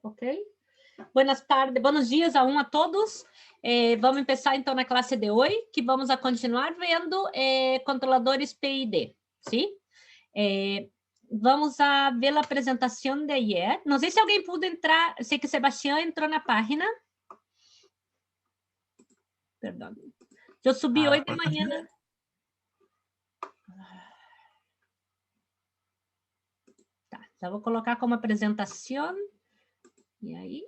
ok? Buenas tardes, buenos dias a todos. Vamos começar então na classe de hoje, que vamos a continuar vendo controladores PID, sim? Vamos a ver a apresentação de ayer. Não sei se alguém pôde entrar, sei que Sebastião entrou na página. Perdão. Eu subi hoje de manhã. Tá, já vou colocar como apresentação. E aí,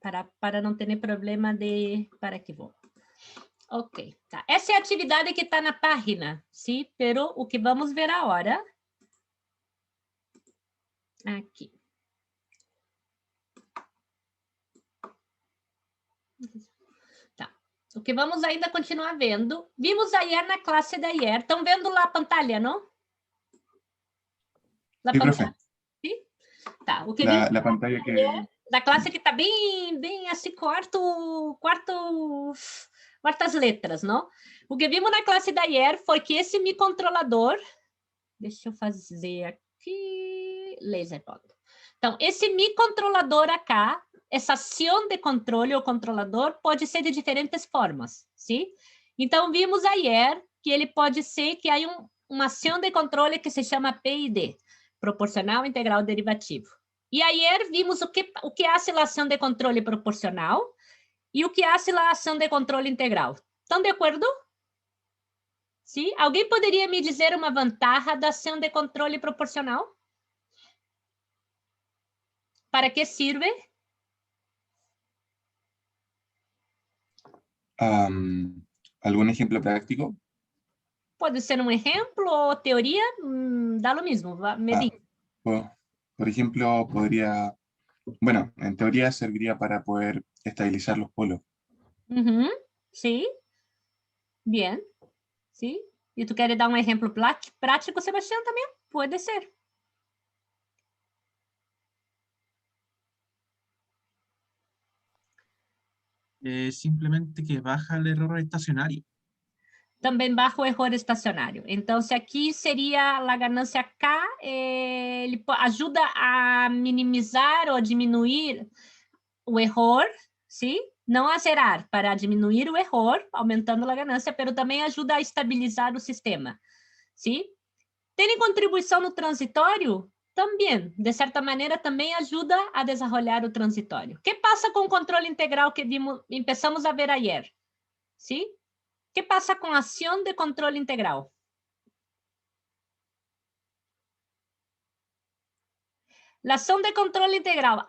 tá, para não ter problema de... Para que vou. Ok, tá. Essa é a atividade que está na página, sim? Pero o que vamos ver agora... Aqui. Tá. O que vamos ainda continuar vendo. Vimos ayer na classe de ayer. Estão vendo lá a pantalha, não? La Sí, pantalla. profe. Sim? Tá. O que vimos La pantalla que... da classe que está bem assim, quartas letras, não? O que vimos na classe da ayer foi que esse microcontrolador, deixa eu fazer aqui, laser point. Então, esse microcontrolador acá, essa ação de controle ou controlador pode ser de diferentes formas, sim? Então, vimos ayer que ele pode ser que há uma ação de controle que se chama PID, proporcional, integral, derivativo. E ayer vimos o que é a ação de controle proporcional e o que é a ação de controle integral. Estão de acordo? Sim? Alguém poderia me dizer uma vantagem da ação de controle proporcional? ¿Para qué sirve? ¿Algún ejemplo práctico? Pode ser um exemplo ou teoria, dá lo mismo, me diga. Por ejemplo, podría... Bueno, en teoría serviría para poder estabilizar los polos. Sí. Bien. Sí. E tu queres dar um exemplo prático, Sebastião, também? Pode ser. Simplemente que baja el error estacionario. Também baja o erro estacionário. Então, se aqui seria a ganância K, ele ajuda a minimizar ou diminuir o erro, sim? Não a zerar, para diminuir o erro, aumentando a ganância, mas também ajuda a estabilizar o sistema, sim? Tem contribuição no transitório? Também, de certa maneira, também ajuda a desenvolver o transitório. O que passa com o controle integral que começamos a ver ayer? Sim? O que passa com a ação de controle integral? A ação de controle integral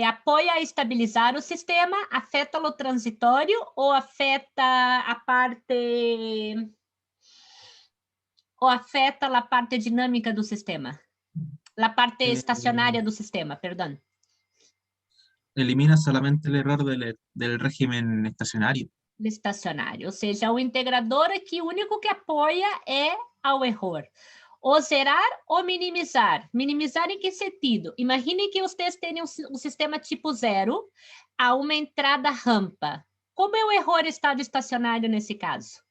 apoia a estabilizar o sistema, afeta o transitório ou afeta a parte dinâmica do sistema? A parte estacionária do sistema, perdão. Elimina solamente el error del régimen estacionario. Estacionário, ou seja, o integrador aqui, o único que apoia é ao erro. Ou zerar ou minimizar. Minimizar em que sentido? Imagine que vocês tenham um sistema tipo 0 a uma entrada rampa. Como é o erro estado estacionário nesse caso?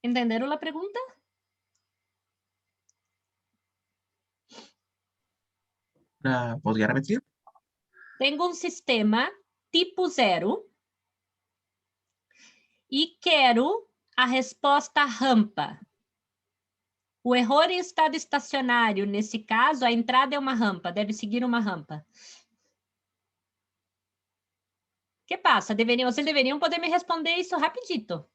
Entenderam a pergunta? ¿Podría repetir? Tenho um sistema tipo 0 e quero a resposta rampa. O erro em estado estacionário, nesse caso, a entrada é uma rampa, deve seguir uma rampa. O que passa? Vocês deveriam poder me responder isso rapidito.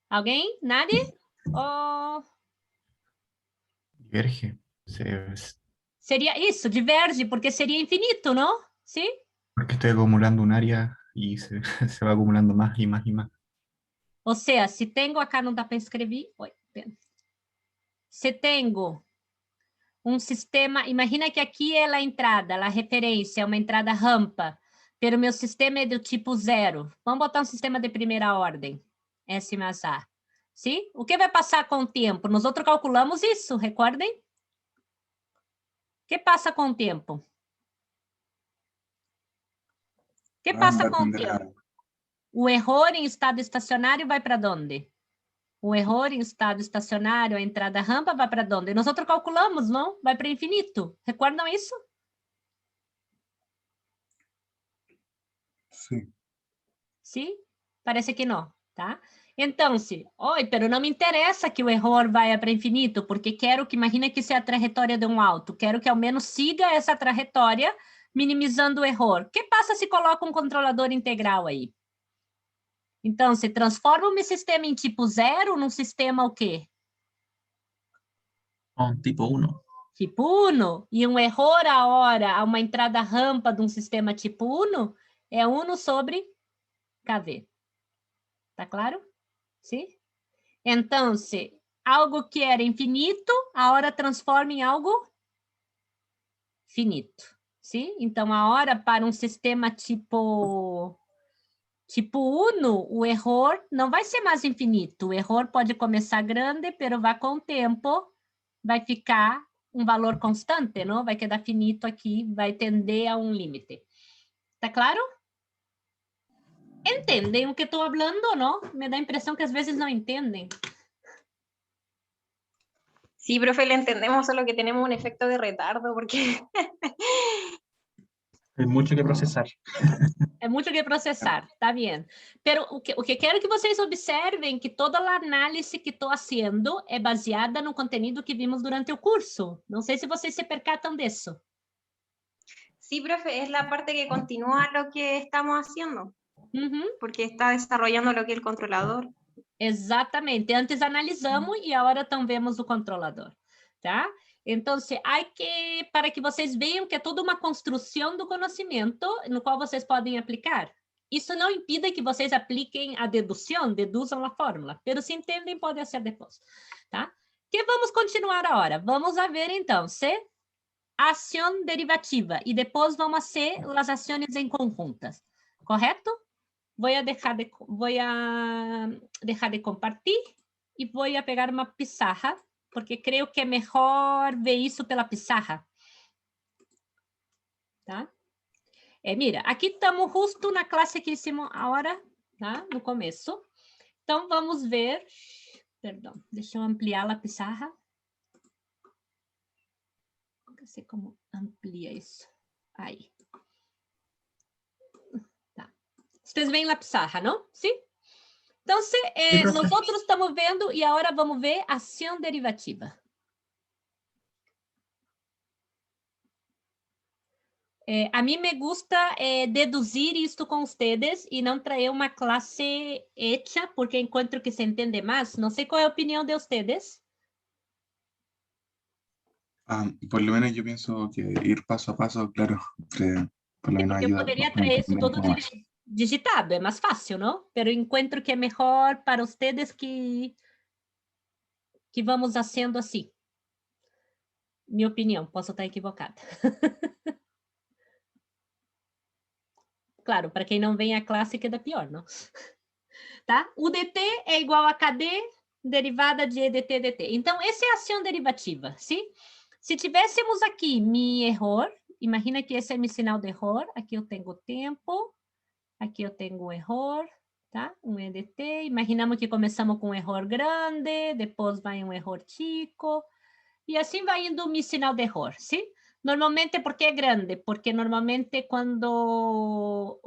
Alguém? Nadie? Oh... Diverge. Seria isso, diverge, porque seria infinito, não? Sim? Porque estoy acumulando un área y se va acumulando más y más y más. Ou seja, se tenho, acá não dá para escrever. Oi, pena. Se tenho um sistema, imagina que aqui é a entrada, a referência, é uma entrada rampa, pero meu sistema é do tipo 0. Vamos botar um sistema de primeira ordem, S mais A. Sim? O que vai passar com o tempo? Nós outros calculamos isso, recordem? O que passa com o tempo? O que passa com o tempo? O erro em estado estacionário vai para onde? O erro em estado estacionário, a entrada rampa vai para onde? Nós calculamos, não? Vai para infinito. Recordam isso? Sí. Sim? Parece que não, tá? Então, oi, pero não me interessa que o erro vá para infinito, porque quero que, imagina que isso é a trajetória de um auto, quero que ao menos siga essa trajetória, minimizando o erro. O que passa se coloca um controlador integral aí? Então, se transforma o meu sistema em tipo 0 num sistema o quê? Un tipo 1. Tipo 1. E um erro a hora a uma entrada rampa de um sistema tipo 1 é 1 sobre KV. Tá claro? Sim? Então, se algo que era infinito, a hora transforma em algo finito. Sim? Então, a hora para um sistema tipo 1, o erro não vai ser mais infinito. O erro pode começar grande, pero vai com o tempo, vai ficar um valor constante, não? Vai quedar finito aqui, vai tender a um limite. Tá claro? Entendem o que estou falando, não? Me dá a impressão que às vezes não entendem. Sí, profe, le entendemos, solo que tenemos un efecto de retardo porque Hay mucho que procesar. É muito que processar, tá bem. Pero o que quero que vocês observem que toda a análise que estou fazendo é baseada no conteúdo que vimos durante o curso. Não sei se vocês se percatam disso. sí, profe, es la parte que continúa lo que estamos haciendo, Uhum. porque está desarrollando lo que es el controlador. Exatamente. Antes analisamos e agora então vemos o controlador, tá? Então, para que vocês vejam que é toda uma construção do conhecimento no qual vocês podem aplicar. Isso não impede que vocês apliquem a dedução, deduzam a fórmula, mas se entendem, pode ser depois, tá? Que vamos continuar agora. Vamos a ver, então, se ação derivativa e depois vamos ser as ações em conjuntas, correto? Voy a dejar de compartir y voy a pegar uma pizarra, porque creo que é melhor ver isso pela pizarra. Tá? Mira, aqui estamos justo na classe que hicimos agora, tá? No começo. Então, vamos ver... Perdão, deixa eu ampliar a pizarra. Não sei como amplia isso. Aí. Vocês veem a pizarra, não? Sim? Então, nós outros estamos vendo e agora vamos ver ação derivativa. A mim me gusta deduzir isto com vocês e não trazer uma classe hecha, porque encontro que se entende mais. Não sei qual é a opinião de vocês. Por lo menos yo pienso que ir paso a paso, claro, por lo menos Porque eu ayuda poderia a trazer isso entender un todo poco más. digitado, é mais fácil, não? Pero encontro que é melhor para vocês que vamos fazendo assim. Minha opinião, posso estar equivocada. Claro, para quem não vem a classe, queda pior, não? Tá? O dt é igual a KD, derivada de EDT, dt. Então, essa é a ação derivativa, sim? Se tivéssemos aqui mi erro, imagina que esse é meu sinal de erro, aqui eu tenho tempo, aqui eu tenho um erro, tá? Um EDT, imaginamos que começamos com um erro grande, depois vai um erro chico, e assim vai indo o meu sinal de erro, sim? Normalmente, ¿por qué es grande? Porque normalmente cuando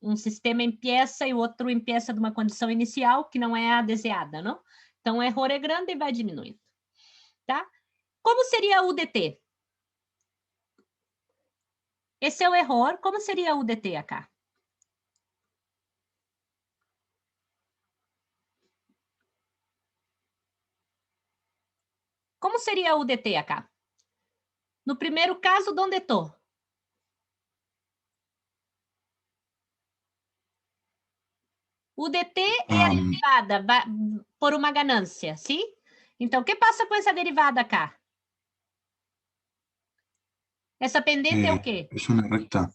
um sistema empieza e o outro empieza de uma condição inicial que não é a desejada, não? Então, o erro é grande e vai diminuindo, tá? Como seria o dt? Esse é o erro. Como seria o dt acá? Como seria o dt acá? No primeiro caso, onde estou? O dt é a derivada por uma ganância, sim? Então, o que passa com essa derivada acá? Essa pendente é o quê? Es una recta,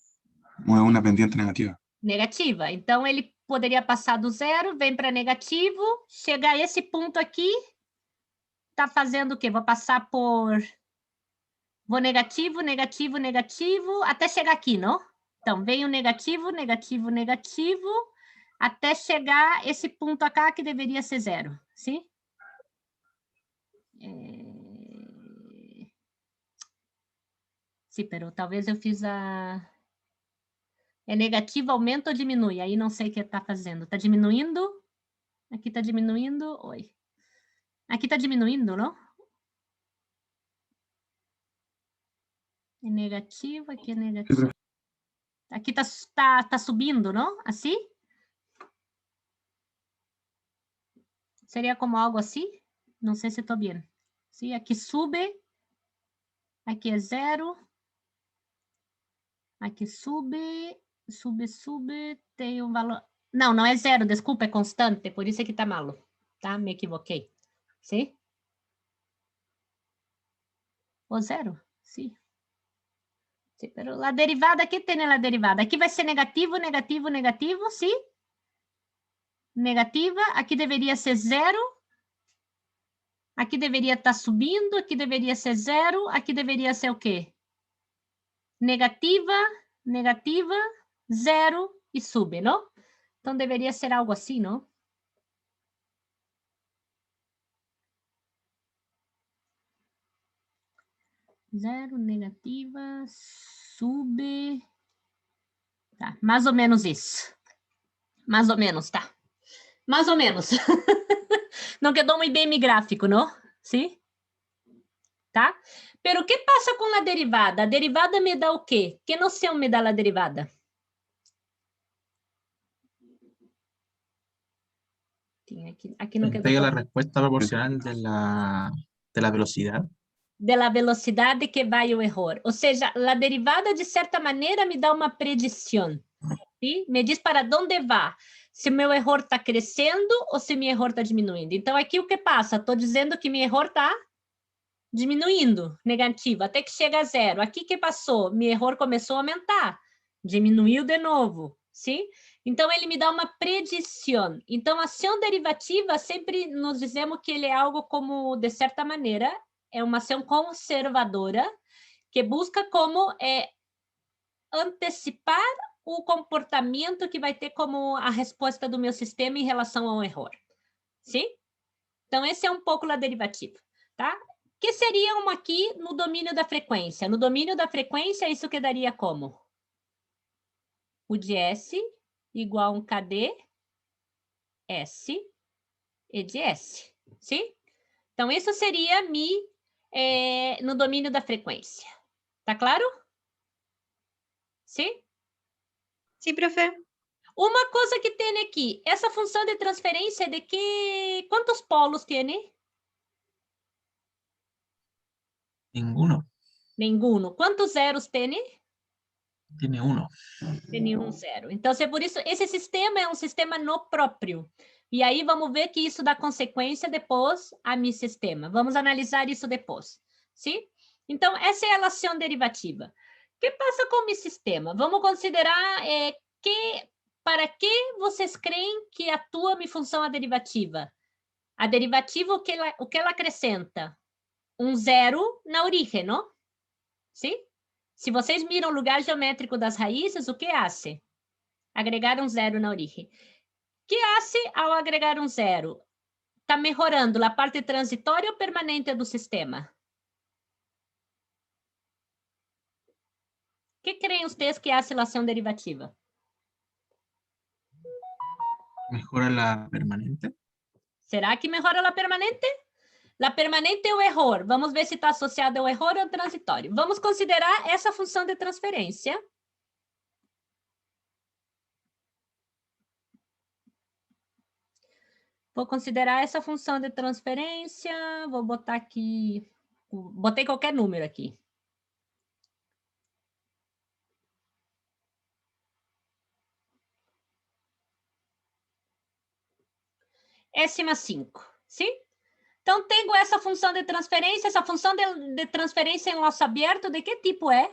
una pendiente negativa. Negativa. Então, ele poderia passar do zero, vem para negativo, chega a esse ponto aqui, está fazendo o quê? Vou passar por... Vou negativo, negativo, negativo, até chegar aqui, não? Então, vem o negativo, negativo, negativo, até chegar esse ponto acá que deveria ser zero, sim? Sim, pero talvez eu fiz a... É negativo, aumenta ou diminui? Aí não sei o que está fazendo. Está diminuindo? Aqui está diminuindo? Oi. Aqui está diminuindo, não? É negativo, aqui é negativo. Aqui tá subindo, não? Assim? Seria como algo assim? Não sei se estou bem. Sim, aqui sube. Aqui é 0. Aqui sube, sube. Tem um valor... Não, não é 0, desculpa, é constante. Por isso é que está malo. Tá? Me equivoquei. Sim? O 0? Sim. Sí, pero la derivada, ¿qué tiene la derivada? Aquí vai ser negativo, negativo, negativo, ¿sí? Negativa, aqui deveria ser 0. Aqui deveria estar subindo, aqui deveria ser 0, aqui deveria ser o quê? Negativa, negativa, 0 e sube, não? Então deveria ser algo assim, não? Zero, negativa, sube. Tá, mais ou menos isso. Mais ou menos, tá. Mais ou menos. Não quedou muito bem mi gráfico, não? Sim? Tá? Pero o que passa com a derivada? A derivada me dá o quê? Que noção me dá a derivada? Aqui não quedou. Entrega la respuesta proporcional de la velocidad. De la velocidade que vai o erro. Ou seja, a derivada, de certa maneira, me dá uma predição. ¿Sí? Me diz para onde vai. Se meu erro está crescendo ou se meu erro está diminuindo. Então, aqui o que passa? Estou dizendo que meu erro está diminuindo, negativo, até que chega a 0. Aqui que passou? Meu erro começou a aumentar. Diminuiu de novo. Sim? Então, ele me dá uma predição. Então, a ação derivativa, sempre nos dizemos que ele é algo como, de certa maneira, é uma ação conservadora que busca como antecipar o comportamento que vai ter como a resposta do meu sistema em relação ao erro. Sim? Então, esse é um pouco a derivativa, tá? Que seria uma aqui no domínio da frequência. No domínio da frequência, isso quedaria como? O de S igual a um KD S e de S. Sim? Então, isso seria Mi no domínio da frequência. Tá claro? Sim? Sí, profe. Uma coisa que tem aqui, essa função de transferência de que... Quantos polos tem? Ninguno. Nenhum. Quantos zeros tem? Tiene uno. Tem um zero. Então, é por isso, esse sistema é um sistema no próprio. E aí, vamos ver que isso dá consequência depois a mi sistema. Vamos analisar isso depois. Sim? Então, essa é a relação derivativa. O que passa com o mi sistema? Vamos considerar para que vocês creem que atua minha função a derivativa? A derivativa, o que ela acrescenta? Um zero na origem, não? Sim? Se vocês miram o lugar geométrico das raízes, o que hace? Agregar um zero na origem. O que hace ao agregar um zero? Está melhorando a parte transitória ou permanente do sistema? O que creem vocês que hace a ação derivativa? Mejora la permanente. Será que melhora a permanente? A permanente é o erro. Vamos ver se está associado ao erro ou ao transitório. Vamos considerar essa função de transferência. Vou considerar essa função de transferência. Vou botar aqui... Botei qualquer número aqui. S+5, sim? Então, tenho essa função de transferência. Essa função de transferência em laço aberto, de que tipo é?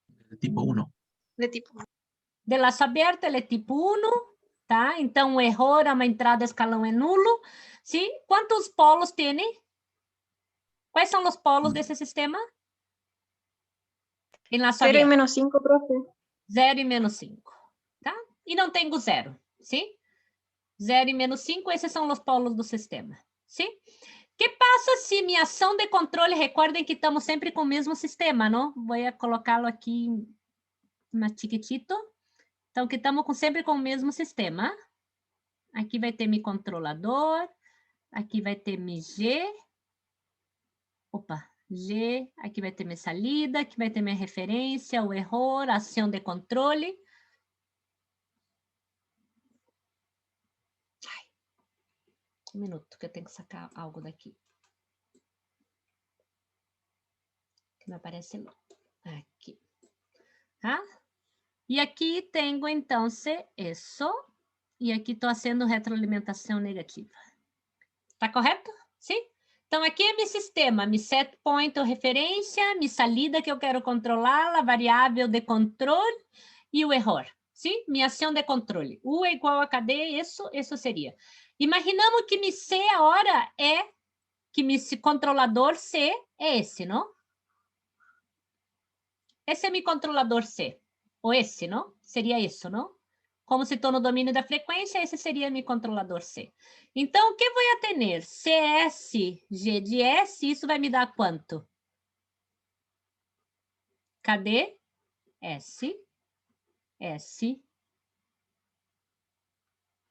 De tipo 1. De tipo. De laço aberto, ele é tipo 1, tá? Então, o erro a uma entrada escalão é nulo. Sim? Quantos polos tem? Quais são os polos desse sistema? Em laço 0 y aberto. menos 5, profe. 0 e menos 5, tá? E não tenho 0, sim? 0 e menos 5, esses são os polos do sistema, Sim? Que passa se minha ação de controle, recordem que estamos sempre com o mesmo sistema, não? Vou colocá-lo aqui mais chiquitito. Então, que estamos sempre com o mesmo sistema. Aqui vai ter meu controlador, aqui vai ter meu G. Opa, G, aqui vai ter minha salida, aqui vai ter minha referência, o erro, a ação de controle. Um minuto, que eu tenho que sacar algo daqui. Que me aparece lá. Aqui. Tá? E aqui tenho, então, isso. E aqui estou fazendo retroalimentação negativa. Tá correto? Sim? Então, aqui é meu sistema, meu set point, referência, minha salida que eu quero controlar, a variável de controle e o erro. Sim? Minha ação de controle. U é igual a cadê? Isso seria. Imaginamos que meu C agora é, que meu controlador C é esse, não? Esse é meu controlador C. Ou esse, não? Seria isso, não? Como se estou no domínio da frequência, esse seria meu controlador C. Então, o que vou eu ter? CS, G de S, isso vai me dar quanto? Cadê? S, S,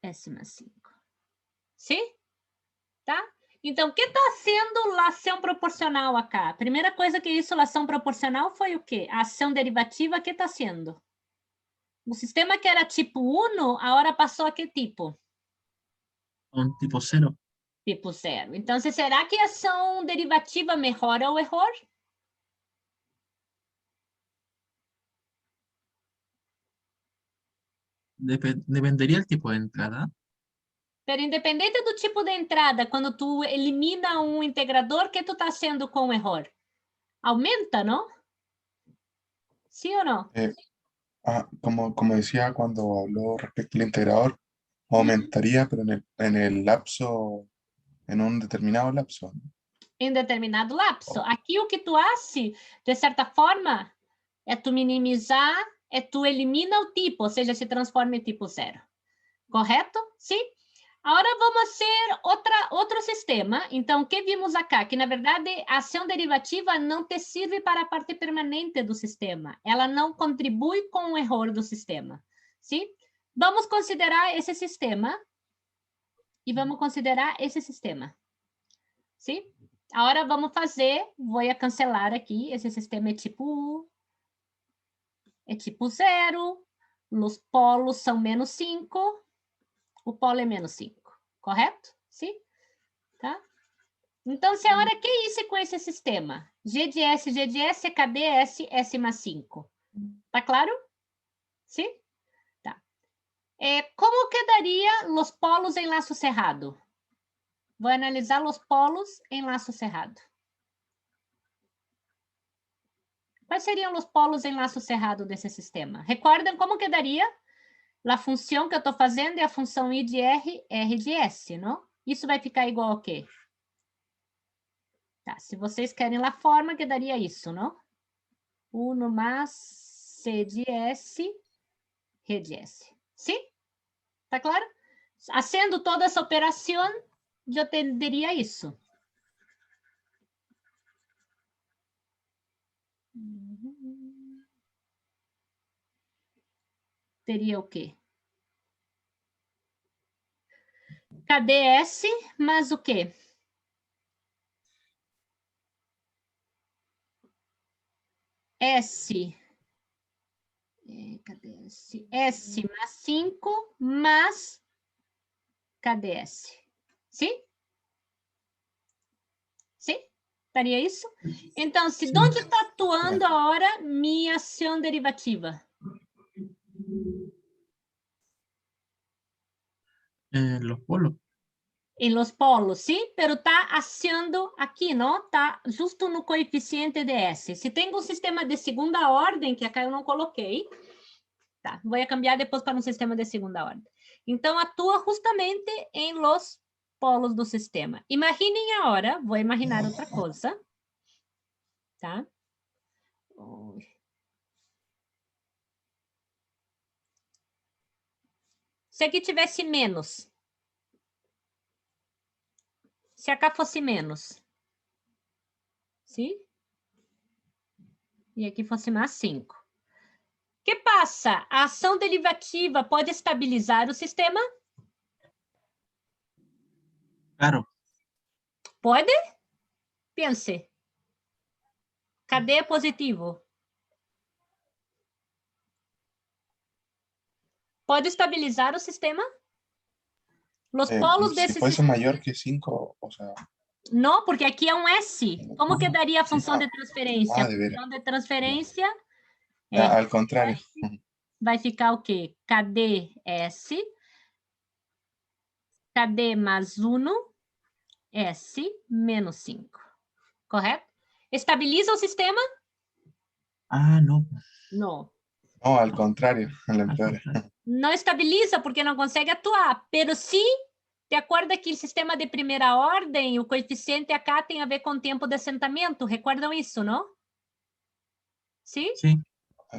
S mais 5. Sim? Tá? Então, o que está sendo lação proporcional acá? A primeira coisa que isso, lação proporcional, foi o quê? A ação derivativa que está sendo? O sistema que era tipo 1, agora passou a que tipo? Un tipo 0. Tipo 0. Então, será que a ação derivativa melhora o erro? Dependería del tipo de entrada. Pero independente do tipo de entrada, quando tu elimina um integrador, o que tu está haciendo com o erro? Aumenta, não? ¿Sí o no? Como decía cuando habló respecto al integrador, aumentaría, pero en el lapso, en un determinado lapso. Em determinado lapso. Aqui o que tu hace, de certa forma, é tu minimizar, é tu elimina o tipo, ou seja, se transforma em tipo 0. Correto? Sim? Agora vamos ser outro sistema. Então, o que vimos acá? Que, na verdade, a ação derivativa não te serve para a parte permanente do sistema. Ela não contribui com o erro do sistema. Sim? Vamos considerar esse sistema. E vamos considerar esse sistema. Sim? Agora vamos fazer, vou cancelar aqui, esse sistema é tipo U, é tipo 0, os polos são menos 5, o polo é menos 5, correto? Sim? Tá? Então, se agora, que é isso com esse sistema? G de S, cadê S, S mais 5? Tá claro? Sim? Tá. Como quedaria os polos em laço cerrado? Vou analisar os polos em laço cerrado. Quais seriam os polos em laço cerrado desse sistema? Recordam como que daria? A função que eu estou fazendo é a função I de R, R de S, não? Isso vai ficar igual ao quê? Tá, se vocês querem a forma, que daria isso, não? 1 mais C de S, R de S. Sim? Tá claro? Fazendo toda essa operação, eu teria isso. Teria o quê? Cadê S, mas o quê? S. Cadê S? S mais 5 mais... Cadê S? Sim? Sim? Estaria isso? Então, se de onde está atuando agora minha ação derivativa? Los polos. Em los polos, sim? Pero está acionando aqui, não? Está justo no coeficiente de S. Se tem um sistema de segunda ordem, que acá eu não coloquei, tá, vou cambiar depois para um sistema de segunda ordem. Então, atua justamente em los polos do sistema. Imaginem agora, vou imaginar outra coisa, tá? Se aqui tivesse menos. Se Se acá fosse menos. Sim? E aqui fosse mais 5. O que passa? A ação derivativa pode estabilizar o sistema? Claro. Pode? Pense. Cadê é positivo? Pode estabilizar o sistema? Los polos Si desse fuese sistema... mayor que 5, o sea, Não, porque aqui é um S. Como que daria a função Ah. de transferência? Ah, A de veras. função de transferência al contrario. vai ficar o quê? KD S, KD mais 1, S menos 5. Correto? Estabiliza o sistema? Ah, no. Não. No, al contrario, al Al empeora. contrario. Não estabiliza porque não consegue atuar. Pero sim, te acorda que o sistema de primeira ordem, o coeficiente acá tem a ver com o tempo de assentamento. Recordam isso, não? Sim? Sí.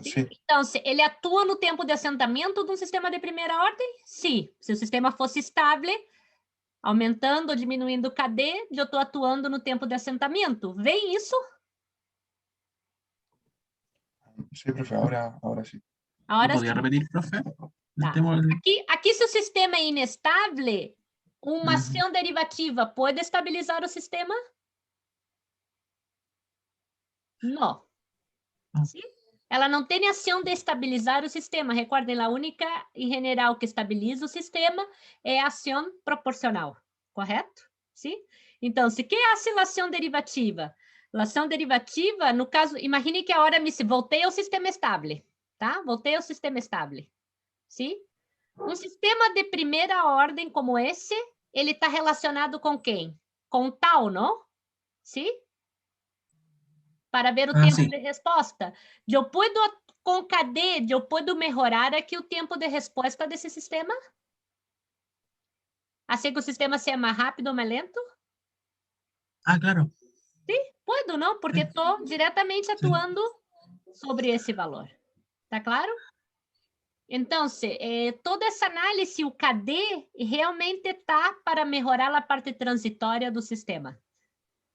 Sí. Então, se ele atua no tempo de assentamento de um sistema de primeira ordem? Sim. Se o sistema fosse estável, aumentando ou diminuindo o KD, eu estou atuando no tempo de assentamento. Vem isso? Sí, profe, ahora sí. ¿Lo Agora podía sim. repetir, profe? El Tá. tema del- Aqui, se o sistema é inestável, uma Uhum. ação derivativa pode estabilizar o sistema? Não. Não. Sim? Ela não tem ação de estabilizar o sistema. Recordem, a única em general que estabiliza o sistema é a ação proporcional, correto? Sim? Então, se que é a ação derivativa? A ação derivativa, no caso, imagine que agora voltei ao sistema estável, tá? Voltei ao sistema estável, sim? Um sistema de primeira ordem como esse, ele está relacionado com quem? Com tal, não? Sim? Para ver o tempo sí. de resposta. Eu puedo, com KD, eu puedo melhorar aqui o tempo de resposta desse sistema? Assim que o sistema seja mais rápido ou mais lento? Ah, claro. Puedo, não? Porque estou diretamente atuando sobre esse valor. Tá claro? Então, toda essa análise, o KD, realmente está para melhorar a parte transitória do sistema.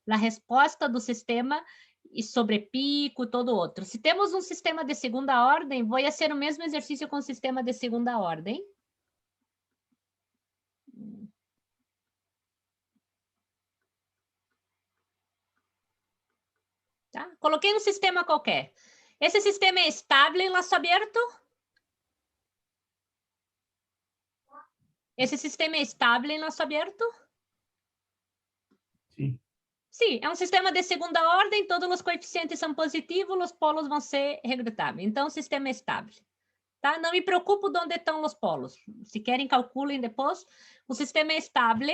A resposta do sistema e sobre pico, todo outro. Se temos um sistema de segunda ordem, vou fazer o mesmo exercício com o sistema de segunda ordem. Tá? Coloquei um sistema qualquer. Esse sistema é estável em laço aberto? Esse sistema é estável em laço aberto? Sí. Sim, é um sistema de segunda ordem, todos os coeficientes são positivos, os polos vão ser regrutáveis. Então, o sistema é estável. Tá? Não me preocupo de onde estão os polos. Se querem, calculem depois. O sistema é estável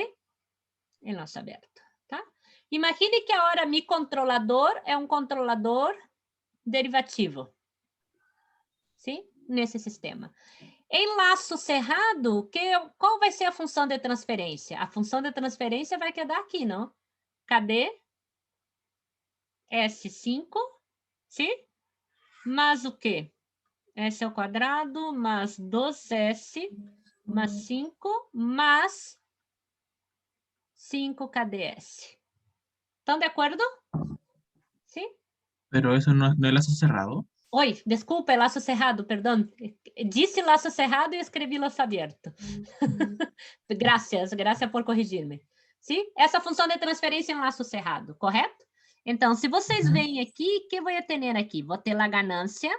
em laço aberto. Tá? Imagine que agora mi controlador é um controlador derivativo. Sim? Nesse sistema. Em laço cerrado, qual vai ser a função de transferência? A função de transferência vai quedar aqui, não? Cadê? S5, sim? Mais o quê? S ao quadrado, mais 2S, mais 5, mais 5 KDS. ¿Están de acuerdo? ¿Sí? Pero eso no es lazo cerrado. Oi, desculpa, é laço cerrado, perdão. Disse laço cerrado e escrevi laço aberto. Graças por corrigir-me. Sim? Essa função de transferência é um laço cerrado, correto? Então, se vocês veem aqui, o que eu vou ter aqui? Vou ter a ganância,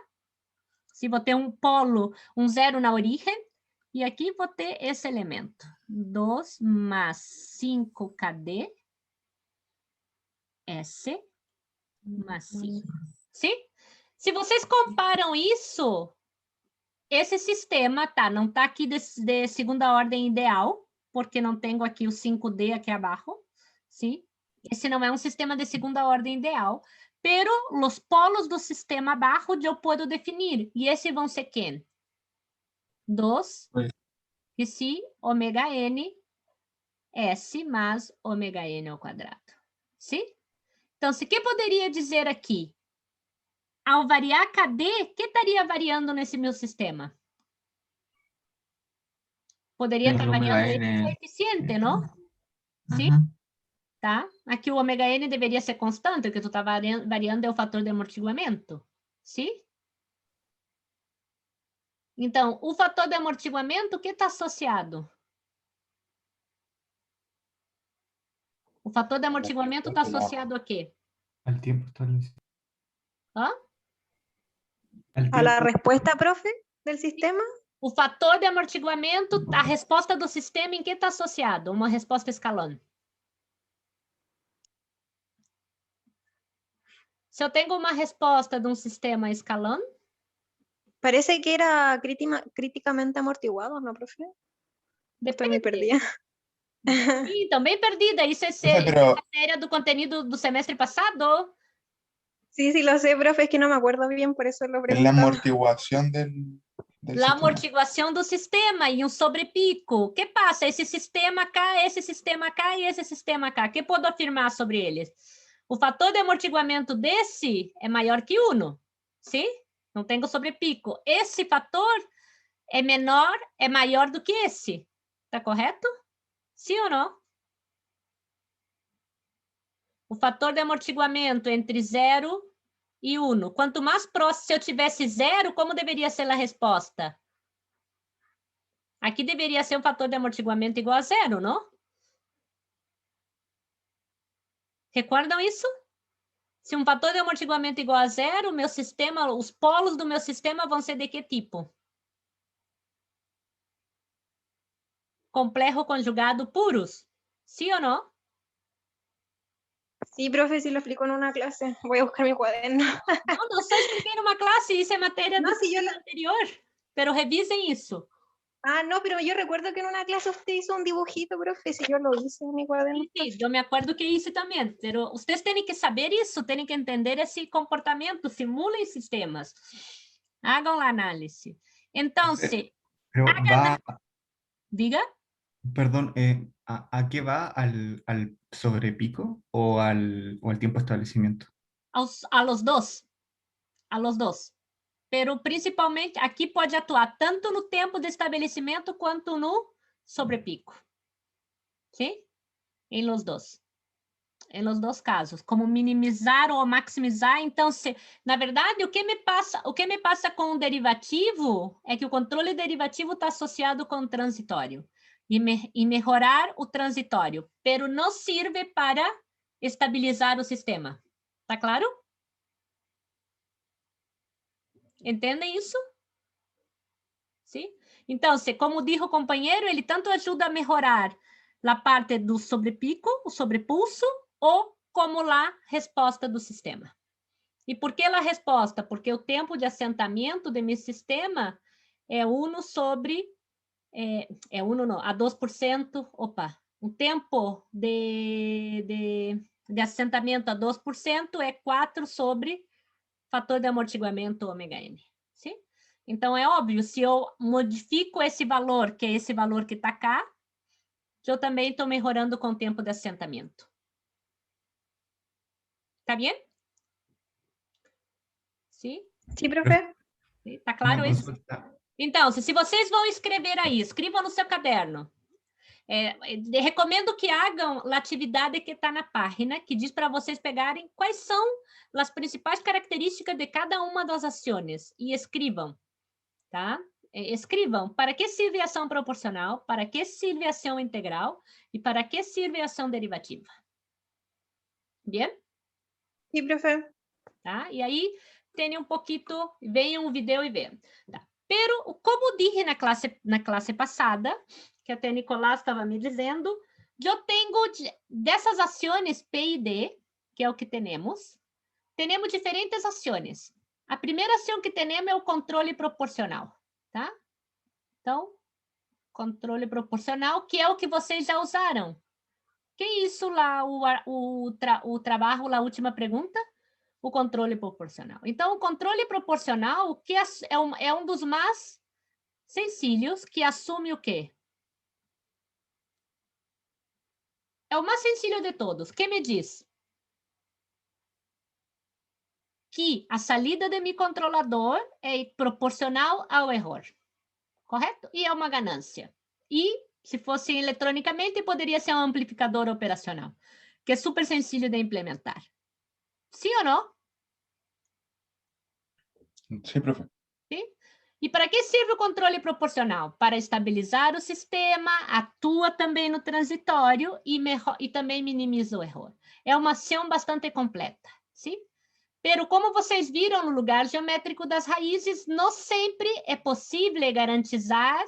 se vou ter um polo, um zero na origem, e aqui vou ter esse elemento. 2 mais 5 KD, S, mais 5. Sim? Se vocês comparam isso, esse sistema, tá, não está aqui de segunda ordem ideal, porque não tenho aqui o 5D aqui abaixo, sim? Esse não é um sistema de segunda ordem ideal, pero os polos do sistema abaixo eu posso definir, e esses vão ser quem? 2, que se ômega n, S mais ômega n ao quadrado, sim? Então, se que poderia dizer aqui? Ao variar KD, o que estaria variando nesse meu sistema? Poderia estar variando esse coeficiente, não? Sim? tá? Aqui o ômega n deveria ser constante, o que tu está variando é o fator de amortiguamento, sim? Então, o fator de amortiguamento, o que está associado? O fator de amortiguamento está associado a quê? Al tiempo establecido. Hã? Al ¿A la tiempo. respuesta, profe, del sistema? O fator de amortiguamento, a resposta do sistema em que está associado? Uma resposta escalão. Se eu tenho uma resposta de um sistema escalão, Parece que era críticamente amortiguado, ¿no, profe? Estoy muy perdida. Sim, também perdida. Isso é pero matéria do conteúdo do semestre passado. Sí, sí lo sé, profe, es que no me acuerdo bien, por eso lo es la preguntaba. amortiguación del La sistema. amortiguação do sistema e um sobrepico. O que passa? Esse sistema cá, esse sistema cá e esse sistema cá. O que posso afirmar sobre eles? O fator de amortiguamento desse é maior que 1, sim? Não tenho sobrepico. Esse fator é menor, é maior do que esse. Tá correto? Sim ou não? O fator de amortiguamento entre 0 e 1. Quanto mais próximo, se eu tivesse 0, como deveria ser a resposta? Aqui deveria ser um fator de amortiguamento igual a 0, não? Recordam isso? Se um fator de amortiguamento igual a 0, meu sistema, os polos do meu sistema vão ser de que tipo? Complejo conjugado puros. Sim ou não? Sí, profe, sí lo explico en una clase. Voy a buscar mi cuaderno. Não só expliquei numa classe, isso é matéria do No, sí, yo semestre anterior. Pero revisem isso. Ah, no, pero yo recuerdo que en una clase usted hizo un dibujito, profe, si yo lo hice en mi cuaderno. Sim, eu me acordo que isso também. Pero vocês têm que saber isso, têm que entender esse comportamento, simulem sistemas. Hagam a análise. Então, se... Pero va, Diga. perdón, ¿a qué va? ¿Al sobrepico o al tiempo de establecimiento? A los dos. A los dos. Pero principalmente, aqui pode atuar tanto no tempo de estabelecimento quanto no sobrepico. Sim? Em los dos. Em los dois casos. Como minimizar ou maximizar. Então, na verdade, o que me passa com o derivativo é que o controle derivativo está associado com o transitório. E melhorar o transitório. Pero não serve para estabilizar o sistema. Tá claro? Entendem isso? Sim? Então, como dijo o companheiro, ele tanto ajuda a melhorar a parte do sobrepico, o sobrepulso, ou como a resposta do sistema. E por que a resposta? Porque o tempo de assentamento de meu sistema é 1 sobre... É 1 não, a 2%, opa, o tempo de assentamento a 2% é 4 sobre fator de amortiguamento ômega n. Sim? Então, é óbvio, se eu modifico esse valor, que é esse valor que está cá, eu também estou melhorando com o tempo de assentamento. Tá bem? Sim? Sí, profe. Tá claro Una isso? consulta. Então, se vocês vão escrever aí, escrevam no seu caderno. Recomendo que hagam a atividade que está na página, que diz para vocês pegarem quais são as principais características de cada uma das ações e escrevam, tá? Escrevam para que serve a ação proporcional, para que serve a ação integral e para que serve a ação derivativa. Bem? Sí, profe. Tá? E aí, tenham um pouquinho, venham o vídeo e vejam. Tá? Pero, como disse na classe passada, que até Nicolás estava me dizendo, eu tenho dessas ações P e D, que é o que temos diferentes ações. A primeira ação que temos é o controle proporcional, tá? Então, controle proporcional, que é o que vocês já usaram. Que é isso lá, o trabalho, a última pergunta? O controle proporcional. Então, o controle proporcional, que é um dos mais sencillos, que assume o quê? É o mais sencillo de todos. Que me diz? Que a saída de meu controlador é proporcional ao erro. Correto? E é uma ganância. E, se fosse eletronicamente, poderia ser um amplificador operacional. que é super sencillo de implementar. ¿Sí ou não? Sí, profe. ¿Sí? E para que serve o controle proporcional? Para estabilizar o sistema, atua também no transitório e também minimiza o erro. É uma ação bastante completa, sim? Pero como vocês viram no lugar geométrico das raízes, não sempre é possível garantizar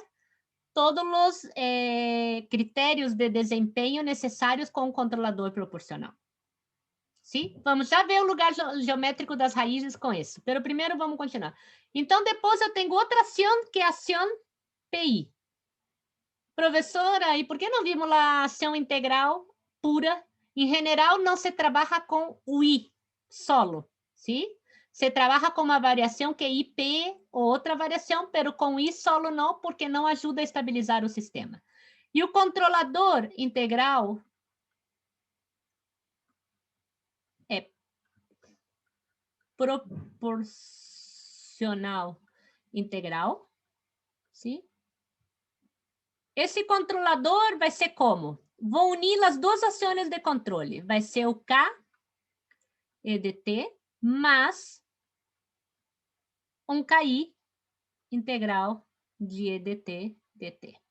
todos os critérios de desempenho necessários com o controlador proporcional. Sim? Vamos já ver o lugar geométrico das raízes com isso. Pero primeiro vamos continuar. Então, depois eu tenho outra ação, que é a ação PI. Professora, e por que não vimos a ação integral pura? Em general, não se trabalha com o I solo, sim? Se trabalha com uma variação que é IP ou outra variação, pero com I solo não, porque não ajuda a estabilizar o sistema. E o controlador integral é proporcional integral, sim? Esse controlador vai ser como? Vou unir as duas ações de controle. Vai ser o K EDT mais um KI integral de EDT dt.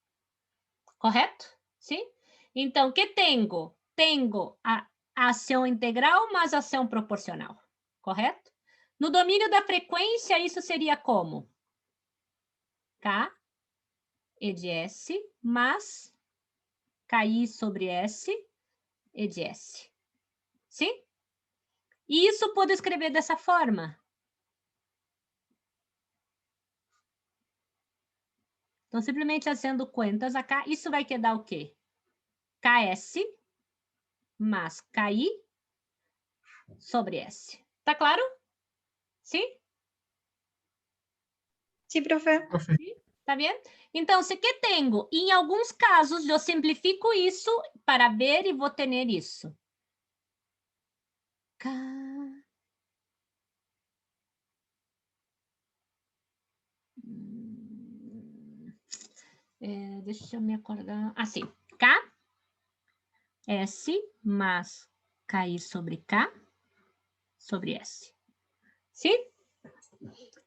Correto? Sim? Então, o que tenho? Tenho a ação integral mais ação proporcional. Correto? No domínio da frequência, isso seria como? K E de S mais KI sobre S E de S. Sim? E isso pode escrever dessa forma. Então, simplesmente fazendo contas acá, isso vai dar o quê? KS mais KI sobre S. Tá claro? Sim? Sí, profe. Profe, Tá vendo? Então, se que tenho? Em alguns casos, eu simplifico isso para ver e vou ter isso. K... deixa eu me acordar. Assim, K, S mais KI sobre K sobre S. Sim?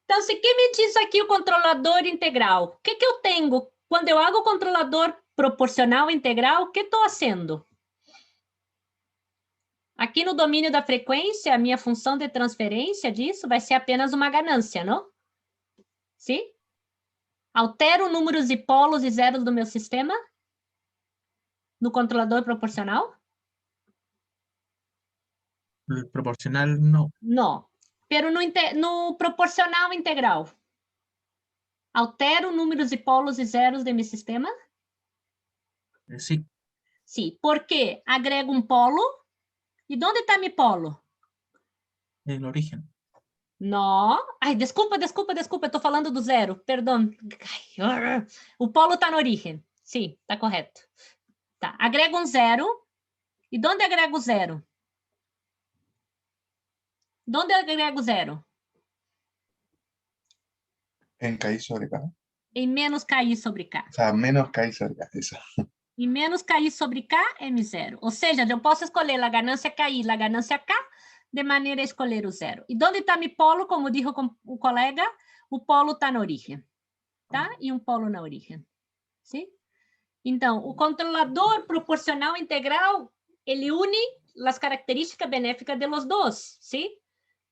Então, se que me diz aqui o controlador integral? O que eu tenho? Quando eu hago o controlador proporcional integral, o que estou fazendo? Aqui no domínio da frequência, a minha função de transferência disso vai ser apenas uma ganância, não? Sim? Altero números e polos e zeros do meu sistema? No controlador proporcional? el proporcional no. Não. Pero no proporcional integral, altero números e polos e zeros de meu sistema? Sí, Sim. Por quê? Agrego um polo. E onde está meu polo? el origen. Não. Ai, desculpa, estou falando do zero, perdão. O polo está na origem. Sim, está correto. Tá, agrego um zero. E onde agrego zero? ¿Dónde agrego zero? En KI sobre K. Em menos KI sobre K. O sea, menos KI sobre K, eso. E menos KI sobre K é M0. Ou seja, eu posso escolher a ganância KI, a ganância K, de maneira a escolher o zero. E onde está meu polo, como disse o colega, o polo está na origem. Tá? E um polo na origem. Sim? Então, o controlador proporcional integral, ele une as características benéficas de los dois. Sim?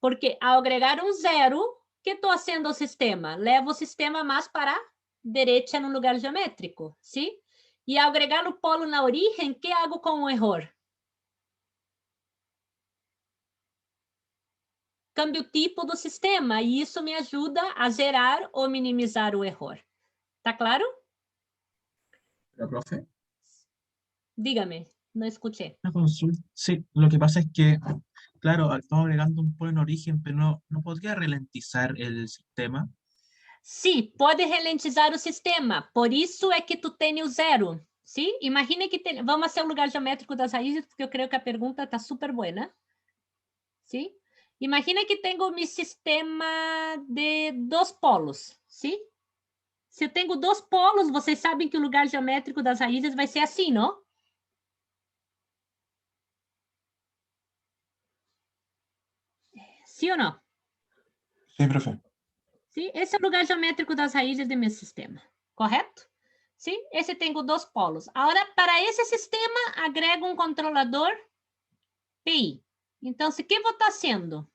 Porque ao agregar um zero, o que estou fazendo ao sistema? Levo o sistema mais para a direita no lugar geométrico, sim? E ao agregar o polo na origem, o que hago com o erro? Cambio o tipo do sistema, e isso me ajuda a zerar ou minimizar o erro. Tá claro? Pero, profe, Dígame, não escutei. una consulta. Sí, lo que pasa es que, claro, estamos agregando un polo en origen, pero no podría ralentizar el sistema. Sim, pode ralentizar o sistema. Por isso é que tu tem o zero. Sim? Imagina que vamos ser o lugar geométrico das raízes, porque eu creio que a pergunta está super boa. Sim? Imagina que tenho meu sistema de dois polos. Sim? Se eu tenho dois polos, vocês sabem que o lugar geométrico das raízes vai ser assim, não? Sim ou não? Sí, profe. Sim? Esse é o lugar geométrico das raízes do meu sistema, correto? Sim? Esse tem os 2 polos. Agora, para esse sistema, agrego um controlador PI. Então, o que vou estar sendo?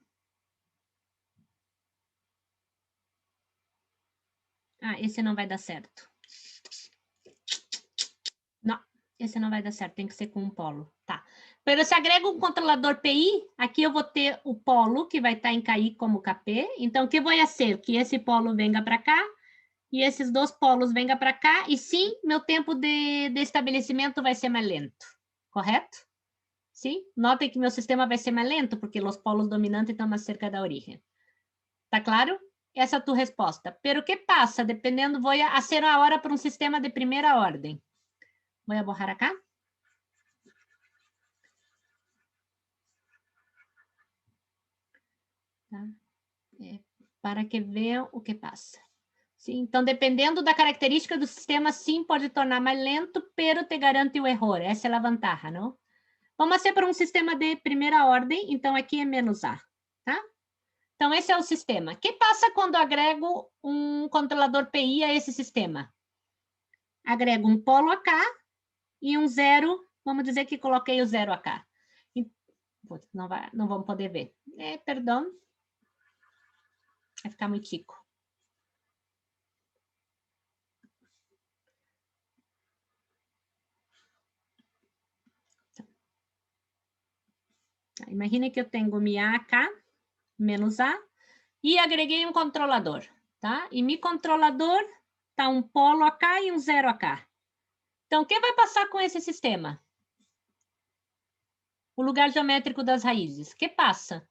Ah, esse não vai dar certo. Não, esse não vai dar certo, tem que ser com um polo. Tá. Pero se agrego um controlador PI, aqui eu vou ter o polo, que vai estar em KI como KP. Então, o que vai ser? Que esse polo venha para cá, e esses 2 polos venham para cá, e sim, meu tempo de estabelecimento vai ser mais lento. Correto? Sim? Notem que meu sistema vai ser mais lento, porque os polos dominantes estão mais cerca da origem. Tá claro? Essa é a tua resposta. Pero o que passa? Dependendo, vou ser a hora para um sistema de primeira ordem. Vou borrar acá. Tá? Para que vejam o que passa. Sim? Então, dependendo da característica do sistema, sim, pode tornar mais lento, pero te garante o erro. Essa é a vantagem, não? Vamos ser para um sistema de primeira ordem, então aqui é menos A, tá? Então, esse é o sistema. O que passa quando agrego um controlador PI a esse sistema? Agrego um polo AK e um 0, vamos dizer que coloquei o 0 AK. Não vamos poder ver. Perdão. Vai ficar muito chico. Imagine que eu tenho minha AK menos A e agreguei um controlador, tá? E meu controlador tá um polo AK e um 0 AK. Então, o que vai passar com esse sistema? O lugar geométrico das raízes. O que passa?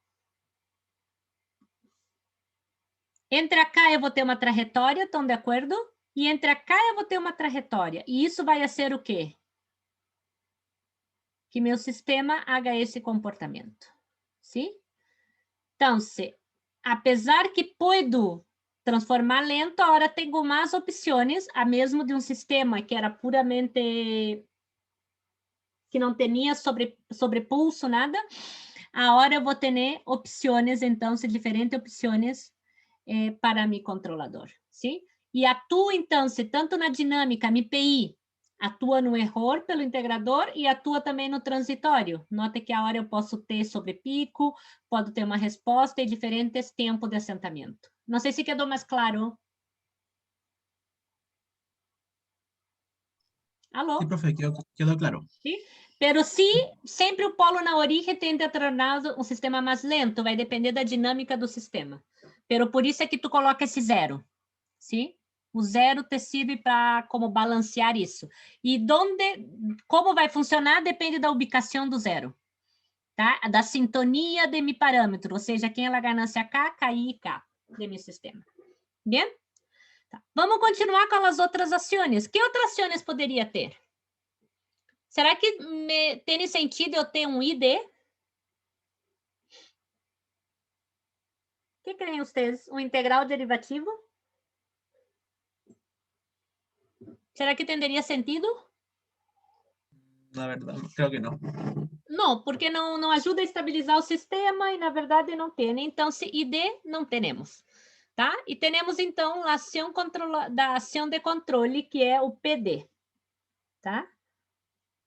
Entre AK eu vou ter uma trajetória, estão de acordo? E entre AK eu vou ter uma trajetória. E isso vai ser o quê? Que meu sistema haga esse comportamento. Sim? Então, apesar que puedo transformar lento, agora tenho mais opções, a mesmo de um sistema que era puramente... que não tinha sobrepulso, nada. Agora eu vou ter opções, então, diferentes opções para mi controlador, sim? E atua, então, tanto na dinâmica, mi PI, atua no erro pelo integrador e atua também no transitório. Note que a hora eu posso ter sobrepico, pode ter uma resposta e diferentes tempos de assentamento. Não sei se quedou mais claro. Alô? Sí, profe, quedó claro. Sim? Pero se sempre o polo na origem tende a tornar um sistema mais lento, vai depender da dinâmica do sistema. Pero por isso é que tu coloca esse 0. Sim? O 0 te serve para como balancear isso. E como vai funcionar depende da ubicação do 0. Tá? Da sintonia de meu parâmetro, ou seja, quem é a ganância K, KI e K de meu sistema. Bem? Tá. Vamos continuar com as outras ações. Que outras ações poderia ter? Será que tem sentido eu ter um ID? O que creem vocês? Um integral derivativo? Será que teria sentido? La verdad, creo que no. Não, porque não ajuda a estabilizar o sistema e, na verdade, não tem. Então, se ID, não temos. Tá? E temos, então, a ação da ação de controle, que é o PD. Tá?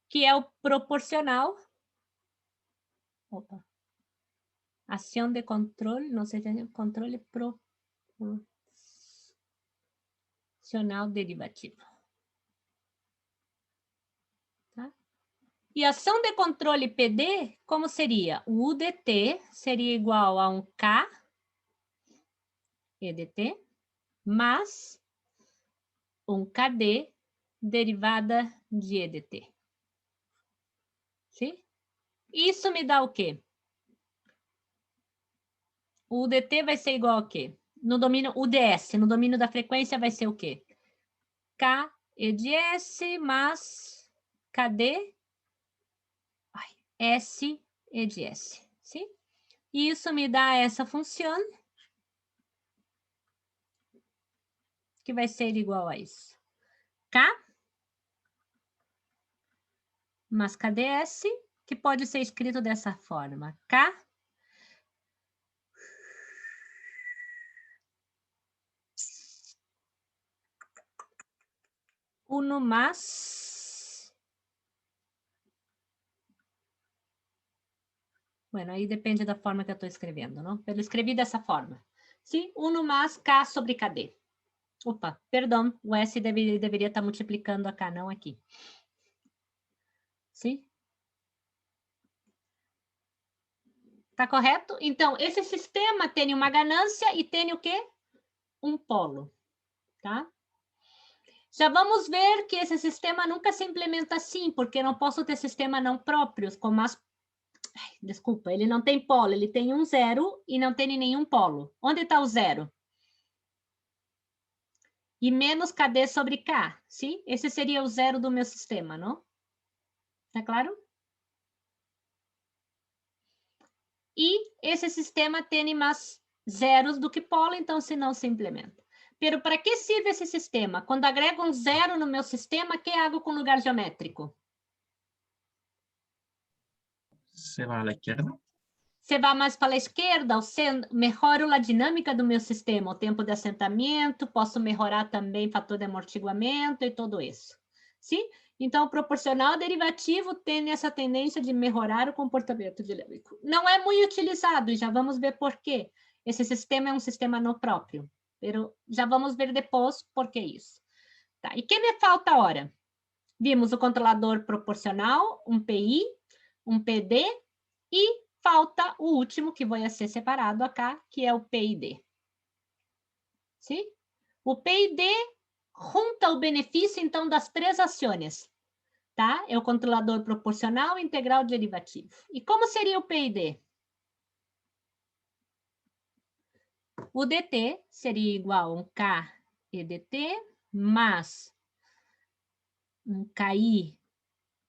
Que é o proporcional. Opa. Ação de controle, não sei se é controle proporcional derivativo. Tá? E ação de controle PD, como seria? O UDT seria igual a um K EDT, mais um KD derivada de EDT. Sim? Isso me dá o quê? O UDT vai ser igual a quê? No domínio UDS, no domínio da frequência vai ser o quê? K E de S mais KD S E de S. Sim? E isso me dá essa função que vai ser igual a isso. K mais KDS, que pode ser escrito dessa forma. K 1 más... Bueno, aí depende da forma que eu estou escrevendo, não? Eu escrevi dessa forma. Sim, 1 mais K sobre KD. Opa, perdão, o S deveria estar multiplicando a K, não aqui. Sim? Tá correto? Então, esse sistema tem uma ganância e tem o quê? Um polo, tá? Já vamos ver que esse sistema nunca se implementa assim, porque não posso ter sistema não próprios, como as... Desculpa, ele não tem polo, ele tem um zero e não tem nenhum polo. Onde está o zero? E menos KD sobre K, sim? Esse seria o zero do meu sistema, não? Tá claro? E esse sistema tem mais zeros do que polo, então se não se implementa. Pero para que serve esse sistema? Quando agrego um zero no meu sistema, o que hago com o lugar geométrico? Se va a la izquierda. Você vai mais para a esquerda, ou seja, melhoro a dinâmica do meu sistema, o tempo de assentamento, posso melhorar também o fator de amortiguamento e tudo isso. Sim? Então, o proporcional derivativo tem essa tendência de melhorar o comportamento dinâmico. Não é muito utilizado, e já vamos ver por quê. Esse sistema é um sistema não próprio, mas já vamos ver depois por que isso. Tá, e o que me falta agora? Vimos o controlador proporcional, um PI, um PD, e falta o último, que vai ser separado acá, que é o PID. Sim? O PID junta o benefício, então, das três ações. Tá? É o controlador proporcional, integral, derivativo. E como seria o PID? O DT seria igual a um K EDT mais um KI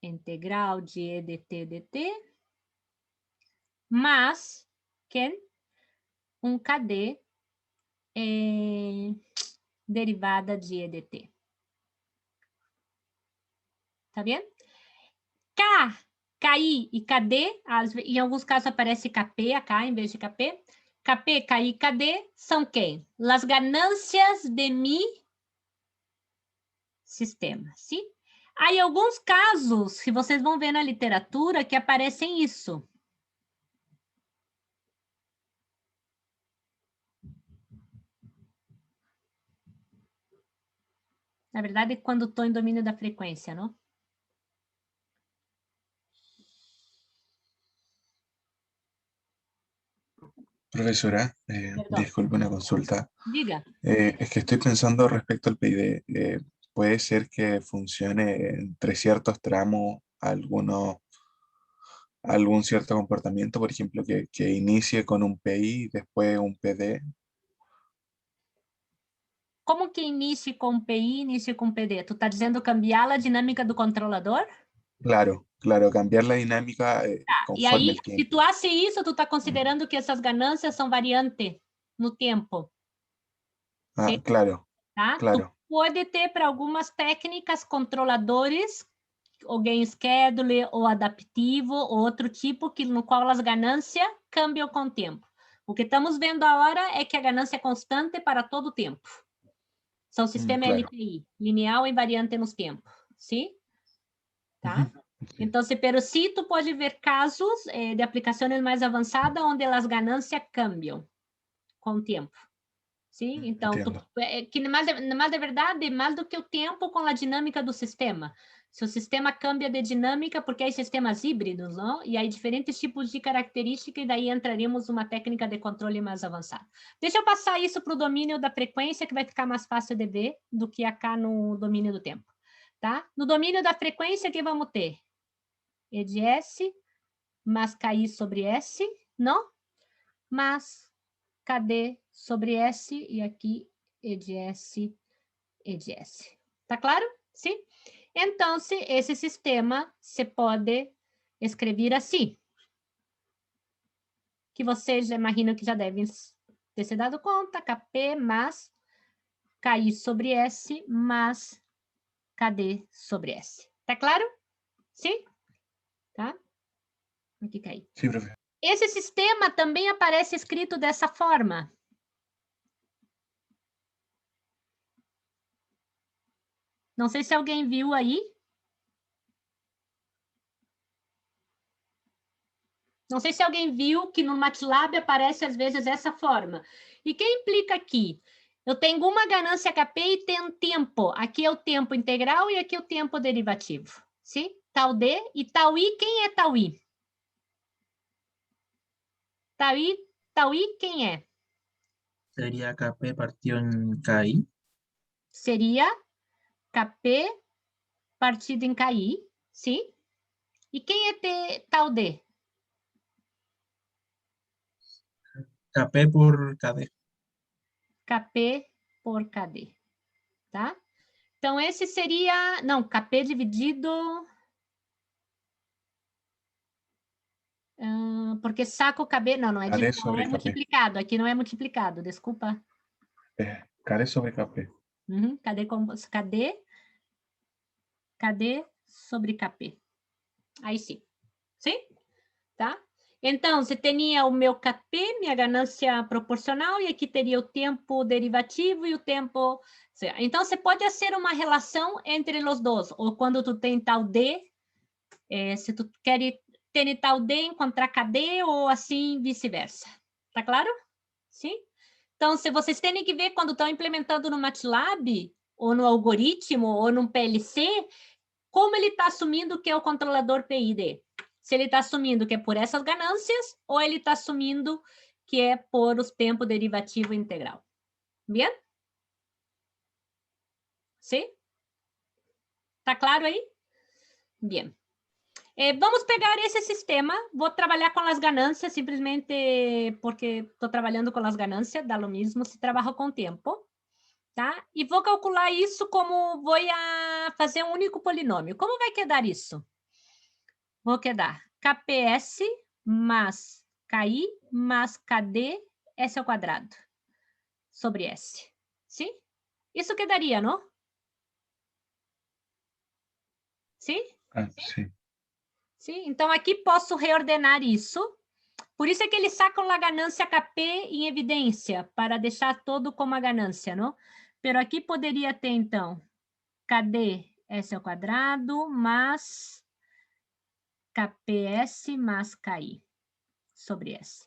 integral de EDT DT mais um KD derivada de EDT. Tá vendo? K, KI e KD, em alguns casos aparece KP, AK em vez de KP. KP, KI e KD são quem? As ganâncias de mi sistema, sim? Aí, alguns casos, que vocês vão ver na literatura, que aparecem isso. Na verdade, quando estou em domínio da frequência, não? Profesora, Perdão. disculpe una consulta. Diga. Es que estoy pensando respecto al PID. ¿Puede ser que funcione entre ciertos tramos algún cierto comportamiento, por ejemplo, que inicie con un PI, después un PD? Como que inicie com PI, inicie com PD? Tu está dizendo cambiar a dinâmica do controlador? Claro, claro, cambiar la dinámica E conforme aí, el se tiempo. tu hace isso, tu está considerando que essas ganâncias são variantes no tempo, Ah, claro, tá? Tu claro. pode ter para algumas técnicas controladores, ou gain schedule, ou adaptivo, ou outro tipo, no qual as ganâncias cambiam com o tempo. O que estamos vendo agora é que a ganância é constante para todo o tempo. São sistema claro. LTI, lineal e variante nos tempos, sim? Tá? Então, pero sí, tu pode ver casos de aplicações mais avançadas onde as ganâncias cambiam com o tempo. Sim? Então, que mais de verdade, mais do que o tempo com a dinâmica do sistema. Se o sistema cambia de dinâmica, porque há sistemas híbridos, não? E há diferentes tipos de características, e daí entraremos numa técnica de controle mais avançada. Deixa eu passar isso para o domínio da frequência, que vai ficar mais fácil de ver do que acá no domínio do tempo. Tá? No domínio da frequência, o que vamos ter? E de S, mais KI sobre S, não? Mais KD sobre S, e aqui E de S, E de S. Tá claro? Sim? Então, esse sistema se pode escrever assim. Que vocês imaginam que já devem ter se dado conta. KP mais KI sobre S mais KD sobre S. Tá claro? Sim? Tá? Aqui cai. Sí, profe. Esse sistema também aparece escrito dessa forma. Não sei se alguém viu aí. Não sei se alguém viu que no MATLAB aparece às vezes essa forma. E o que implica aqui? Eu tenho uma ganância HP e tenho tempo. Aqui é o tempo integral e aqui é o tempo derivativo. Sim? Tal D e tal I. Quem é tal I? Tal I quem é? Sería KP partido en KI. Seria KP partido em KI. Sim? E quem é tal D? KP por KD. KP por KD. Tá? Então, esse seria... Não, KP dividido... porque saco KB... Não, não é, KD não é sobre KP. multiplicado. Aqui não é multiplicado, desculpa. KD sobre KP. Uhum, KD sobre KP. Aí sim. Sim? Tá? Então, você teria o meu KP, minha ganância proporcional, e aqui teria o tempo derivativo e o tempo... Então, você pode fazer uma relação entre os dois. Ou quando tu tem tal D, se tu quer ter tal D, encontrar KD, ou assim, vice-versa. Tá claro? Sim? Então, se vocês têm que ver quando estão implementando no MATLAB, ou no algoritmo, ou no PLC, como ele está assumindo que é o controlador PID. Se ele está assumindo que é por essas ganâncias, ou ele está assumindo que é por os tempo derivativo integral. Bien? Sim? Tá claro aí? Bien. Vamos pegar esse sistema, vou trabalhar com as ganâncias, simplesmente porque estou trabalhando com as ganâncias, dá o mesmo se trabalho com tempo, tá? E vou calcular isso como vou fazer um único polinômio. Como vai quedar isso? Vou quedar KPS mais KI mais KD S ao quadrado sobre S. Sim? Isso quedaria, não? Sim? Sim. Sim? Então, aqui posso reordenar isso. Por isso é que eles sacam a ganância KP em evidência, para deixar todo como a ganância, não? Pero aqui poderia ter, então, KD S ao quadrado mais KPS mais KI sobre S.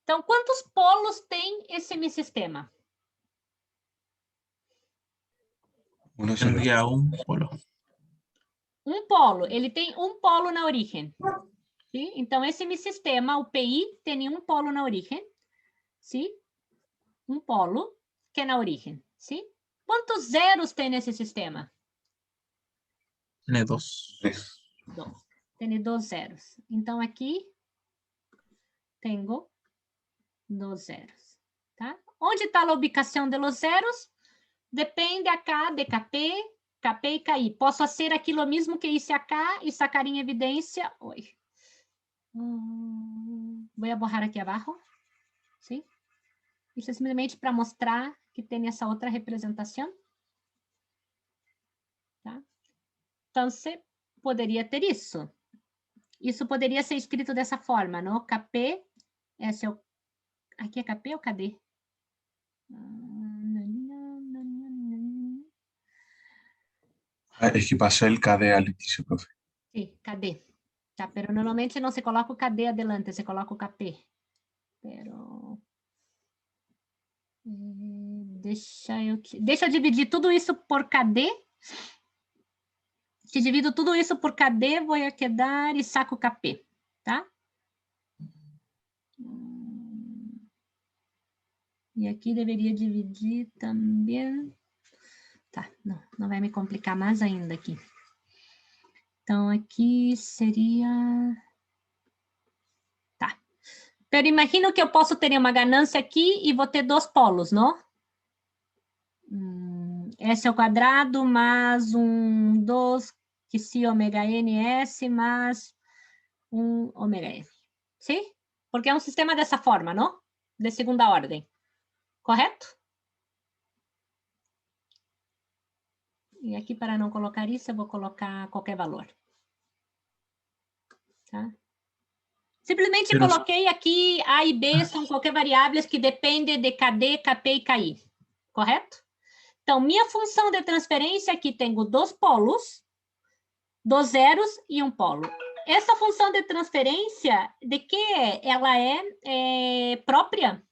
Então, quantos polos tem esse sistema? Uno solo. Tendría un polo. Um polo. Ele tem um polo na origem. Sim? Então, esse sistema, o PI, tem um polo na origem. Sim? Um polo que é na origem. Sim? Quantos zeros tem nesse sistema? Tiene dos. Dois. Tem 2 zeros. Então, aqui, tenho 2 zeros. Tá? Onde está a ubicação dos zeros? Depende acá de KP, KP e KI. Posso fazer aquilo mesmo que hice acá e sacar em evidência. Oi. Vou borrar aqui abaixo. Sim? Isso é simplesmente para mostrar que tem essa outra representação. Tá? Então, você poderia ter isso. Isso poderia ser escrito dessa forma, não? KP, esse é o... Aqui é KP ou KD? Es que pasó el KD al inicio, profe. Sim, KD. Tá, pero normalmente não se coloca o KD adelante, se coloca o KP. Pero... Deixa eu dividir tudo isso por KD. Se divido tudo isso por KD, vou quedar e saco KP, tá? E aqui deveria dividir também. Tá, não vai me complicar mais ainda aqui. Então, aqui seria... Tá. Pero imagino que eu posso ter uma ganância aqui e vou ter 2 polos, não? S ao quadrado mais 2 que se ômega ns mais 1 ômega n. Sim? Porque é um sistema dessa forma, não? De segunda ordem. Correto? E aqui, para não colocar isso, eu vou colocar qualquer valor. Tá? Simplesmente coloquei aqui A e B, são qualquer variáveis que dependem de KD, KP e KI. Correto? Então, minha função de transferência aqui tenho 2 polos, 2 zeros e 1 polo. Essa função de transferência, de que é? Ela é própria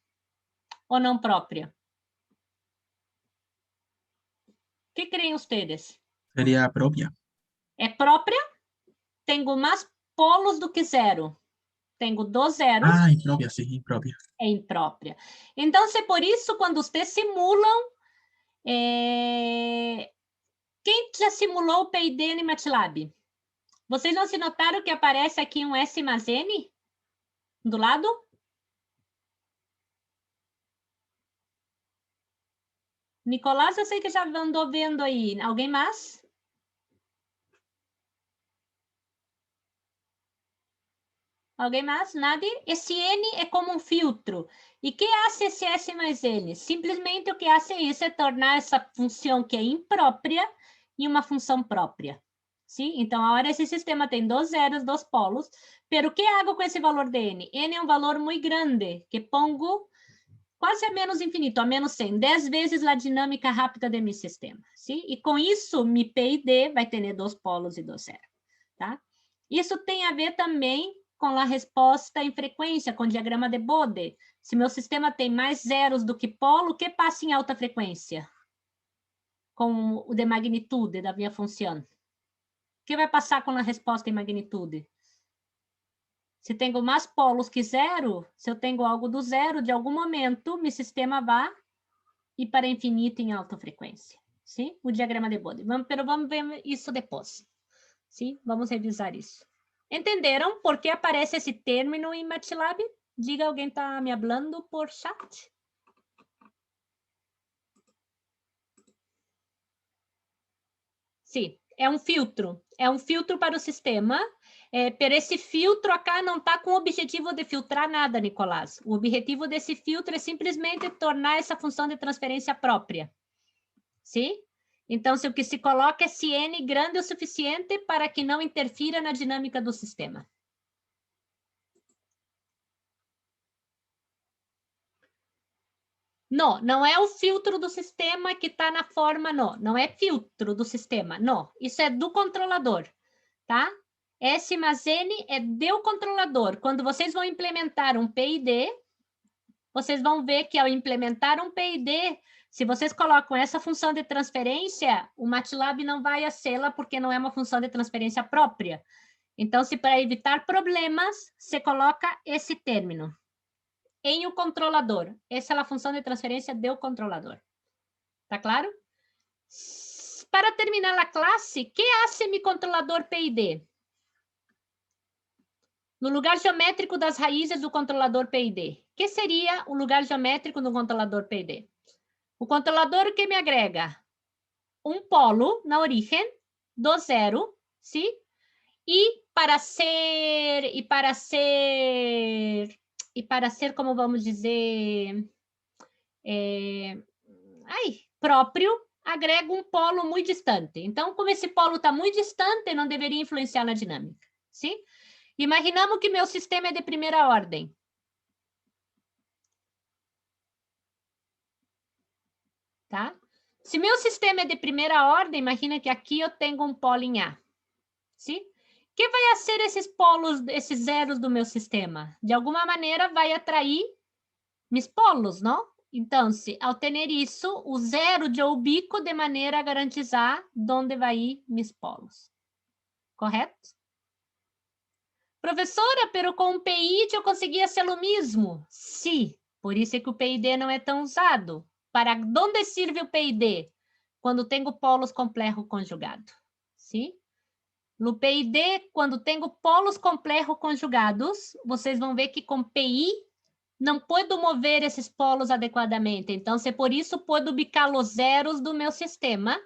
ou não própria? O que creem vocês? Sería propia. É própria? Tenho mais polos do que zero. Tenho 2 zeros. Ah, impropia, sí, impropia. É imprópria. Então, é por isso, quando vocês simulam... Quem já simulou o PID no MATLAB? Vocês não se notaram que aparece aqui um S mais N? Do lado? Nicolás, eu sei que já andou vendo aí. Alguém mais? Alguém mais? Nada? Esse N é como um filtro. E o que faz esse S mais N? Simplesmente o que faz isso é tornar essa função que é imprópria em uma função própria. Sim? Então, agora esse sistema tem 2 zeros, 2 polos. Pero o que hago com esse valor de N? N é um valor muito grande, que pongo quase a menos infinito, a menos 100, 10 vezes a dinâmica rápida de meu sistema. Sim? E com isso, mi PID vai ter 2 polos e 2 zeros. Tá? Isso tem a ver também com a resposta em frequência, com o diagrama de Bode. Se meu sistema tem mais zeros do que polo, o que passa em alta frequência? Com o de magnitude da minha função. O que vai passar com a resposta em magnitude? Se tenho mais polos que zero, se eu tenho algo do zero, de algum momento, meu sistema vai ir para infinito em alta frequência. Sim? O diagrama de Bode. Vamos ver isso depois. Sim? Vamos revisar isso. Entenderam por que aparece esse término em MATLAB? Diga, alguém está me falando por chat? Sim, é um filtro. É um filtro para o sistema. Pero esse filtro acá não está com o objetivo de filtrar nada, Nicolás. O objetivo desse filtro é simplesmente tornar essa função de transferência própria. Sim? Então, se o que se coloca é se N grande o suficiente para que não interfira na dinâmica do sistema. Não, não é o filtro do sistema que está na forma, não. Não é filtro do sistema, não. Isso é do controlador, tá? S mais N é do controlador. Quando vocês vão implementar um PID, vocês vão ver que ao implementar um PID, se vocês colocam essa função de transferência, o MATLAB não vai acê-la porque não é uma função de transferência própria. Então, se para evitar problemas, você coloca esse término em o controlador. Essa é a função de transferência do controlador. Tá claro? Para terminar a classe, que hace mi controlador PID? No lugar geométrico das raízes do controlador PID. O que seria o lugar geométrico do controlador PID? O controlador que me agrega um polo na origem do zero, sim? E para ser, como vamos dizer, próprio, agrego um polo muito distante. Então, como esse polo está muito distante, não deveria influenciar na dinâmica, sim? Imaginamos que meu sistema é de primeira ordem. Tá? Se meu sistema é de primeira ordem, imagina que aqui eu tenho um polo em A. Sim? Que vai ser esses polos, esses zeros do meu sistema? De alguma maneira vai atrair meus polos, não? Então, ao ter isso, o zero de ubico de maneira a garantizar onde vai ir meus polos. Correto? Professora, pero com o PID eu conseguia ser o mesmo? Sim, por isso é que o PID não é tão usado. Para onde serve o PID? Quando tenho polos complexos conjugados. Sim? No PID, quando tenho polos complexos conjugados, vocês vão ver que com PI não posso mover esses polos adequadamente. Então, se por isso, posso ubicar os zeros do meu sistema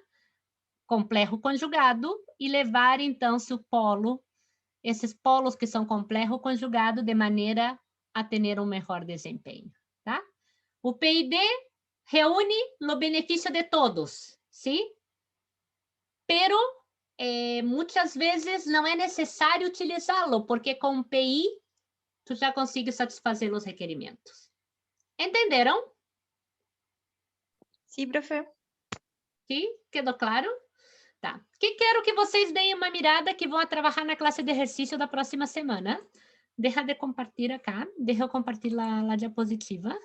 complexo conjugado e levar, então, esses polos que são complexo conjugado de maneira a ter um melhor desempenho. Tá? O PID reúne o benefício de todos, sim? Pero muitas vezes não é necessário utilizá-lo, porque com o PI tu já consegue satisfazer os requerimentos. Entenderam? Sí, profe. Sim? Quedou claro? Tá. Que quero que vocês deem uma mirada que vão trabalhar na classe de exercício da próxima semana. Deixa de compartilhar acá. Deixa eu compartilhar a diapositiva.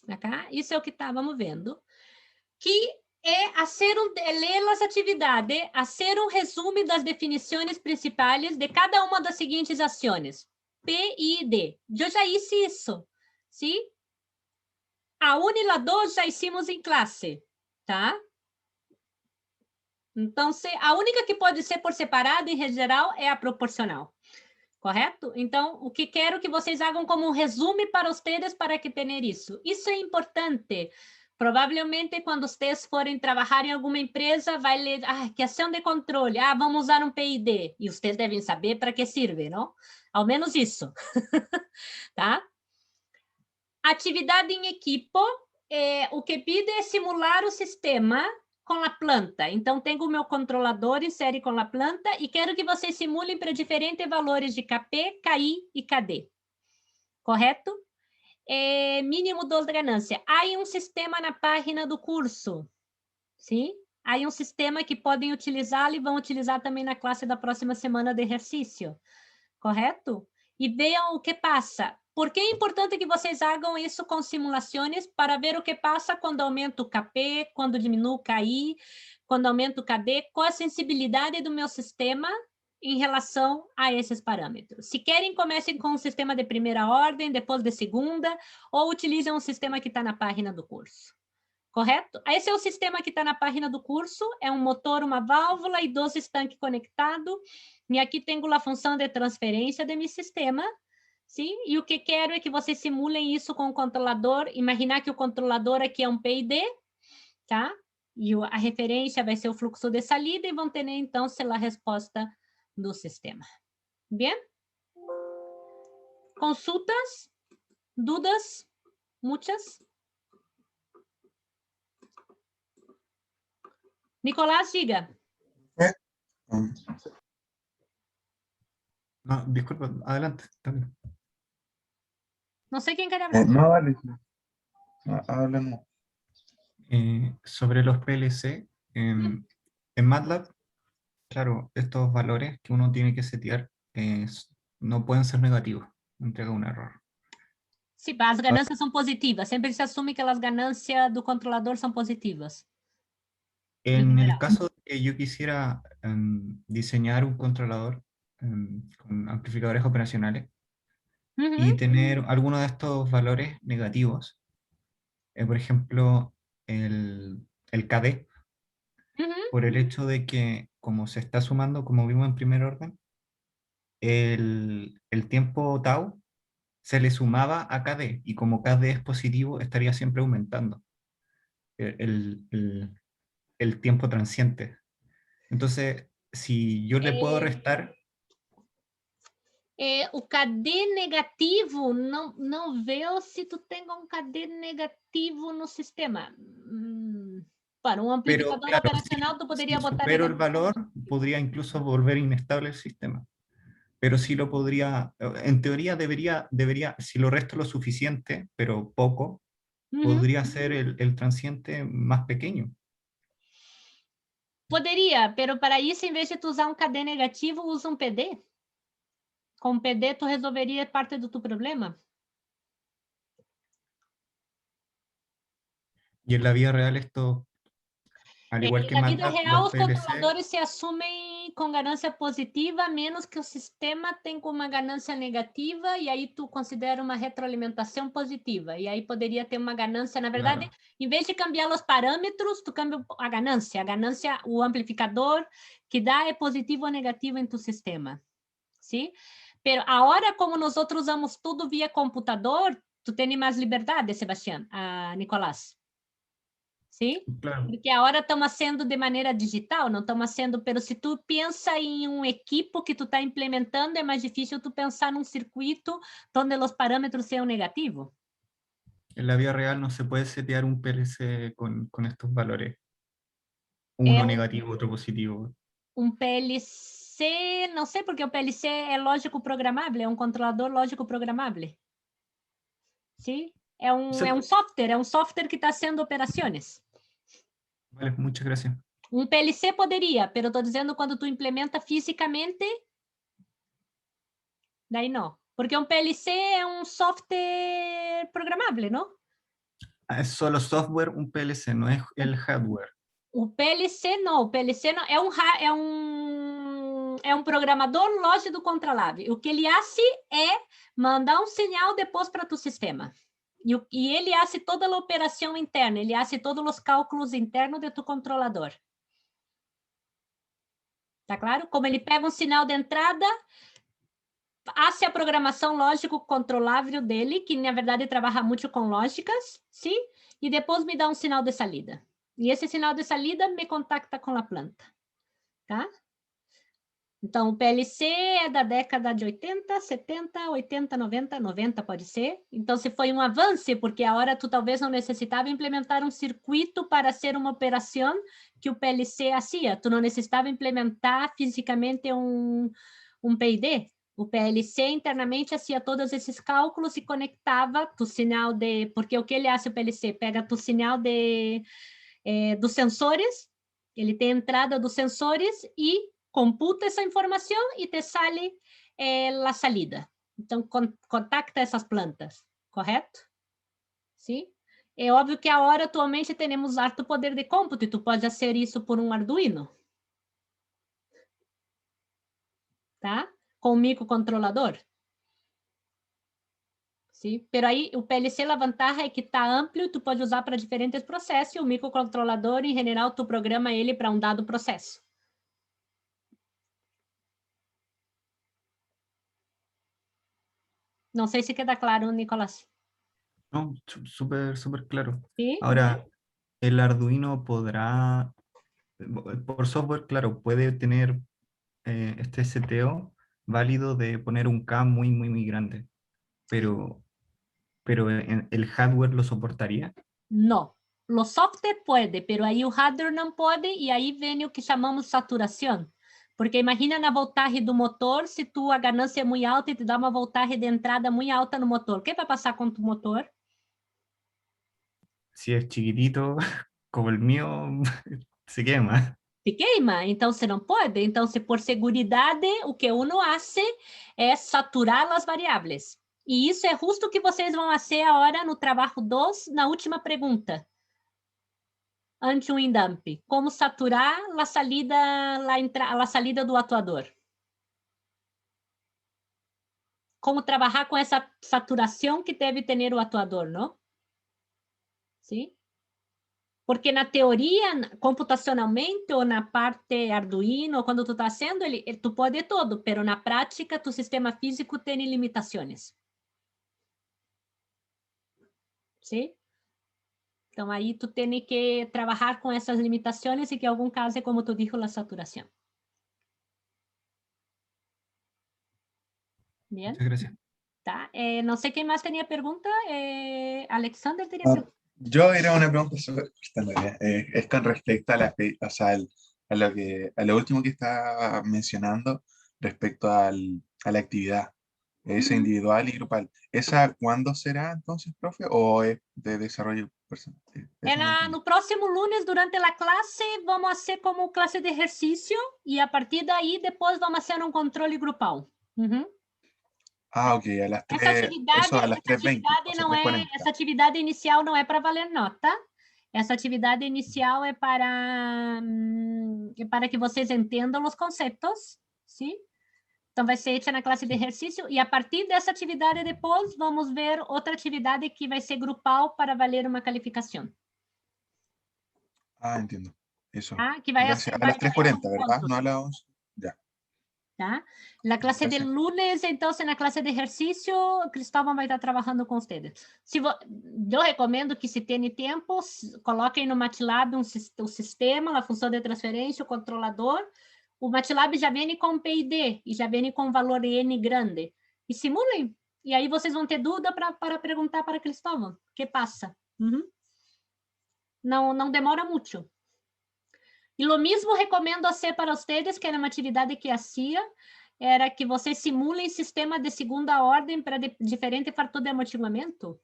Acá. Isso é o que estávamos vendo. Que é ler as atividades, fazer um resumo das definições principais de cada uma das seguintes ações. P e D. Eu já hice isso, sim? A 1 e a 2 já hicimos em classe, tá? Então, a única que pode ser por separado, em geral, é a proporcional. Correto? Então, o que quero que vocês hagam como um resumo para vocês para que tenham isso. Isso é importante. Provavelmente, quando vocês forem trabalhar em alguma empresa, vai ler, que ação de controle, vamos usar um PID. E vocês devem saber para que serve, não? Ao menos isso. Tá? Atividade em equipo, o que pide é simular o sistema com a planta. Então, tenho o meu controlador em série com a planta e quero que vocês simulem para diferentes valores de KP, KI e KD. Correto? Mínimo 2 de ganância. Há um sistema na página do curso. Sim? Há um sistema que podem utilizar e vão utilizar também na classe da próxima semana de exercício. Correto? E vejam o que passa. Por que é importante que vocês hagam isso com simulações para ver o que passa quando aumenta o KP, quando diminui o KI, quando aumenta o KD, qual a sensibilidade do meu sistema em relação a esses parâmetros. Se querem, comecem com um sistema de primeira ordem, depois de segunda, ou utilizem um sistema que está na página do curso. Correto? Esse é o sistema que está na página do curso, é um motor, uma válvula e 12 estanques conectados, e aqui tenho a função de transferência de meu sistema, sim? E o que quero é que vocês simulem isso com o controlador, imaginar que o controlador aqui é um PID, tá? E a referência vai ser o fluxo de saída e vão ter, então, a resposta do sistema. Bem? Consultas? Dúvidas? Muitas? Nicolás, diga. No, disculpa, adelante. También. Não sei quem quer hablar. No, dale. Habla no. Sobre los PLC, en MATLAB, claro, estos valores que uno tiene que setear no pueden ser negativos, entrega un error. Sim, as ganâncias são positivas. Sempre se assume que as ganâncias do controlador são positivas. En el caso de que yo quisiera diseñar un controlador con amplificadores operacionales y tener alguno de estos valores negativos, por ejemplo, el KD, por el hecho de que como se está sumando, como vimos en primer orden, el tiempo tau se le sumaba a KD, y como KD es positivo, estaría siempre aumentando el tiempo transiente. Entonces, si yo le puedo restar... o KD negativo, não veo se tu tem um KD negativo no sistema. Para um amplificador claro, operacional, tu poderia si botar... supero el valor, podría incluso volver inestable el sistema. Pero sí lo podría, en teoría debería, si lo resto lo suficiente, pero poco, podría ser el transiente más pequeño. Poderia, pero para isso, em vez de tu usar um KD negativo, usa um PD. Com PD, tu resolveria parte do teu problema. Y en la vida real esto, al igual que Na vida MATLAB, real, los os PLC, controladores se assumem com ganância positiva, a menos que o sistema tenha uma ganância negativa, e aí tu considera uma retroalimentação positiva. E aí poderia ter uma ganância, na verdade, claro. Em vez de cambiar os parâmetros, tu cambia a ganância. A ganância, o amplificador que dá é positivo ou negativo em tu sistema. Sim? Pero agora, como nós outros usamos tudo via computador, tu tens mais liberdade, Sebastião, Nicolás. Sim? Claro. Porque agora estamos sendo de maneira digital, não estamos sendo... Pero se tu pensa em um equipo que tu está implementando, é mais difícil tu pensar num circuito onde os parâmetros sejam negativos. En la vida real no se puede setear un PLC con estos valores. Uno negativo, otro positivo. Um PLC, não sei porque o PLC é lógico programável, é um controlador lógico programável. Sim? É um software que está haciendo operaciones. Vale, muchas gracias. Um PLC poderia, pero estou dizendo quando tu implementa fisicamente, daí não. Porque um PLC é um software programável, não? Es solo software, un PLC, no es el hardware. O PLC não é um programador lógico controlável. O que ele faz é mandar um sinal depois para tu sistema. E ele faz toda a operação interna, ele faz todos os cálculos internos de tu controlador. Tá claro? Como ele pega um sinal de entrada, faz a programação lógico controlável dele, que na verdade trabalha muito com lógicas, sim? E depois me dá um sinal de saída. E esse sinal de saída me contacta com a planta, tá? Então, o PLC é da década de 80, 70, 80, 90 pode ser. Então, se foi um avanço, porque a hora tu talvez não necessitava implementar um circuito para ser uma operação que o PLC fazia. Tu não necessitava implementar fisicamente um PID. O PLC internamente fazia todos esses cálculos e conectava tu sinal de... Porque o que ele faz, o PLC? Pega tu sinal dos sensores, ele tem entrada dos sensores e computa essa informação e te sale a saída. Então, contacta essas plantas, correto? Sim? É óbvio que agora, atualmente, temos alto poder de cômputo e tu pode fazer isso por um Arduino. Tá? Com um microcontrolador. Sim? Pero aí, o PLC, a vantagem é que está amplo e tu pode usar para diferentes processos. E o microcontrolador, em geral, tu programa ele para um dado processo. No sé si queda claro, Nicolás. No, súper claro. ¿Sí? Ahora, el Arduino podrá, por software, claro, puede tener este seteo válido de poner un K muy grande, pero el hardware lo soportaría. No. O software pode, pero aí o hardware não pode, e aí vem o que chamamos saturação. Porque imagina na voltagem do motor, se a ganância é muito alta e te dá uma voltagem de entrada muito alta no motor. O que vai passar com o motor? Si es chiquitito, como el mío, se quema. Se queima, então você não pode. Então, se por seguridade, o que uno faz é saturar as variáveis. E isso é justo o que vocês vão fazer agora no trabalho 2, na última pergunta. Ante um indump. Como saturar a saída do atuador. Como trabalhar com essa saturação que deve ter o atuador, não? Sim? Porque na teoria, computacionalmente, ou na parte Arduino, quando tu está fazendo, tu pode todo, mas na prática, tu sistema físico tem limitações. Sim? Então, aí tu tem que trabalhar com essas limitações e que em algum caso é, como tu disse, a saturação. Bien. Muchas gracias. Tá. Não sei quem mais tinha pergunta. Alexander teria pergunta. Yo era una pregunta súper corta, en realidad. Es con respecto a a lo último que estaba mencionando respecto a la actividad, esa individual y grupal. ¿Esa cuándo será entonces, profe? ¿O es de desarrollo personal? No próximo lunes, durante a classe, vamos fazer como classe de exercício e a partir daí, depois vamos fazer um controle grupal. Ah, ok, a las 3, eso a las 3:20. Essa atividade inicial não é para valer nota. Essa atividade inicial é para que vocês entendam os conceitos, sim? Então, vai ser feita na classe de exercício e a partir dessa atividade depois, vamos ver outra atividade que vai ser grupal para valer uma calificação. Ah, entiendo. Eso. Ah, que vai Gracias. A las 3:40, ¿verdad? No a las 11. Ya. Tá? Na classe de lunes, então, na classe de exercício, Cristóvão vai estar trabalhando com vocês. Eu recomendo que, se tem tempo, coloquem no MATLAB o sistema, a função de transferência, o controlador. O MATLAB já vem com PID e já vem com valor N grande. E simulem. E aí vocês vão ter dúvida para perguntar para Cristóvão. O que passa? Não demora muito. E o mesmo recomendo a ser para vocês, que era uma atividade que fazia, era que vocês simulem sistema de segunda ordem para diferente fator de amortiguamento.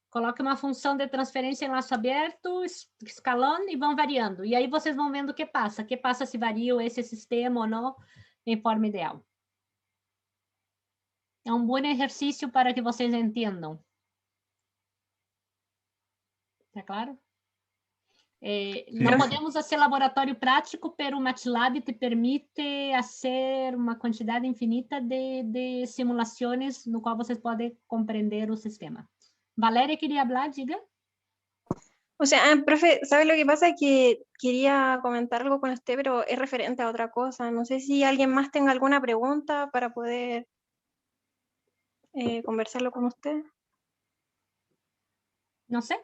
Coloque uma função de transferência em laço aberto, escalando, e vão variando. E aí vocês vão vendo o que passa. O que passa se varia esse sistema ou não em forma ideal. É um bom exercício para que vocês entendam. Está claro? Não podemos fazer laboratório prático, pero o MATLAB te permite fazer uma quantidade infinita de simulações no qual vocês podem compreender o sistema. Valeria quería hablar, diga. O sea, profe, ¿sabe lo que pasa? Que quería comentar algo con usted, pero es referente a otra cosa. No sé si alguien más tenga alguna pregunta para poder conversarlo con usted. No sé.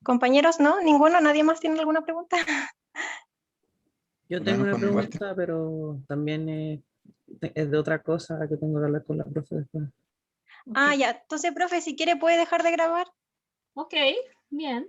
Compañeros, ¿no? ¿Ninguno? ¿Nadie más tiene alguna pregunta? Yo tengo una pregunta, pero también es de otra cosa que tengo que hablar con la profe después. Ah, ya. Entonces, profe, si quiere puede dejar de grabar. Ok, bien.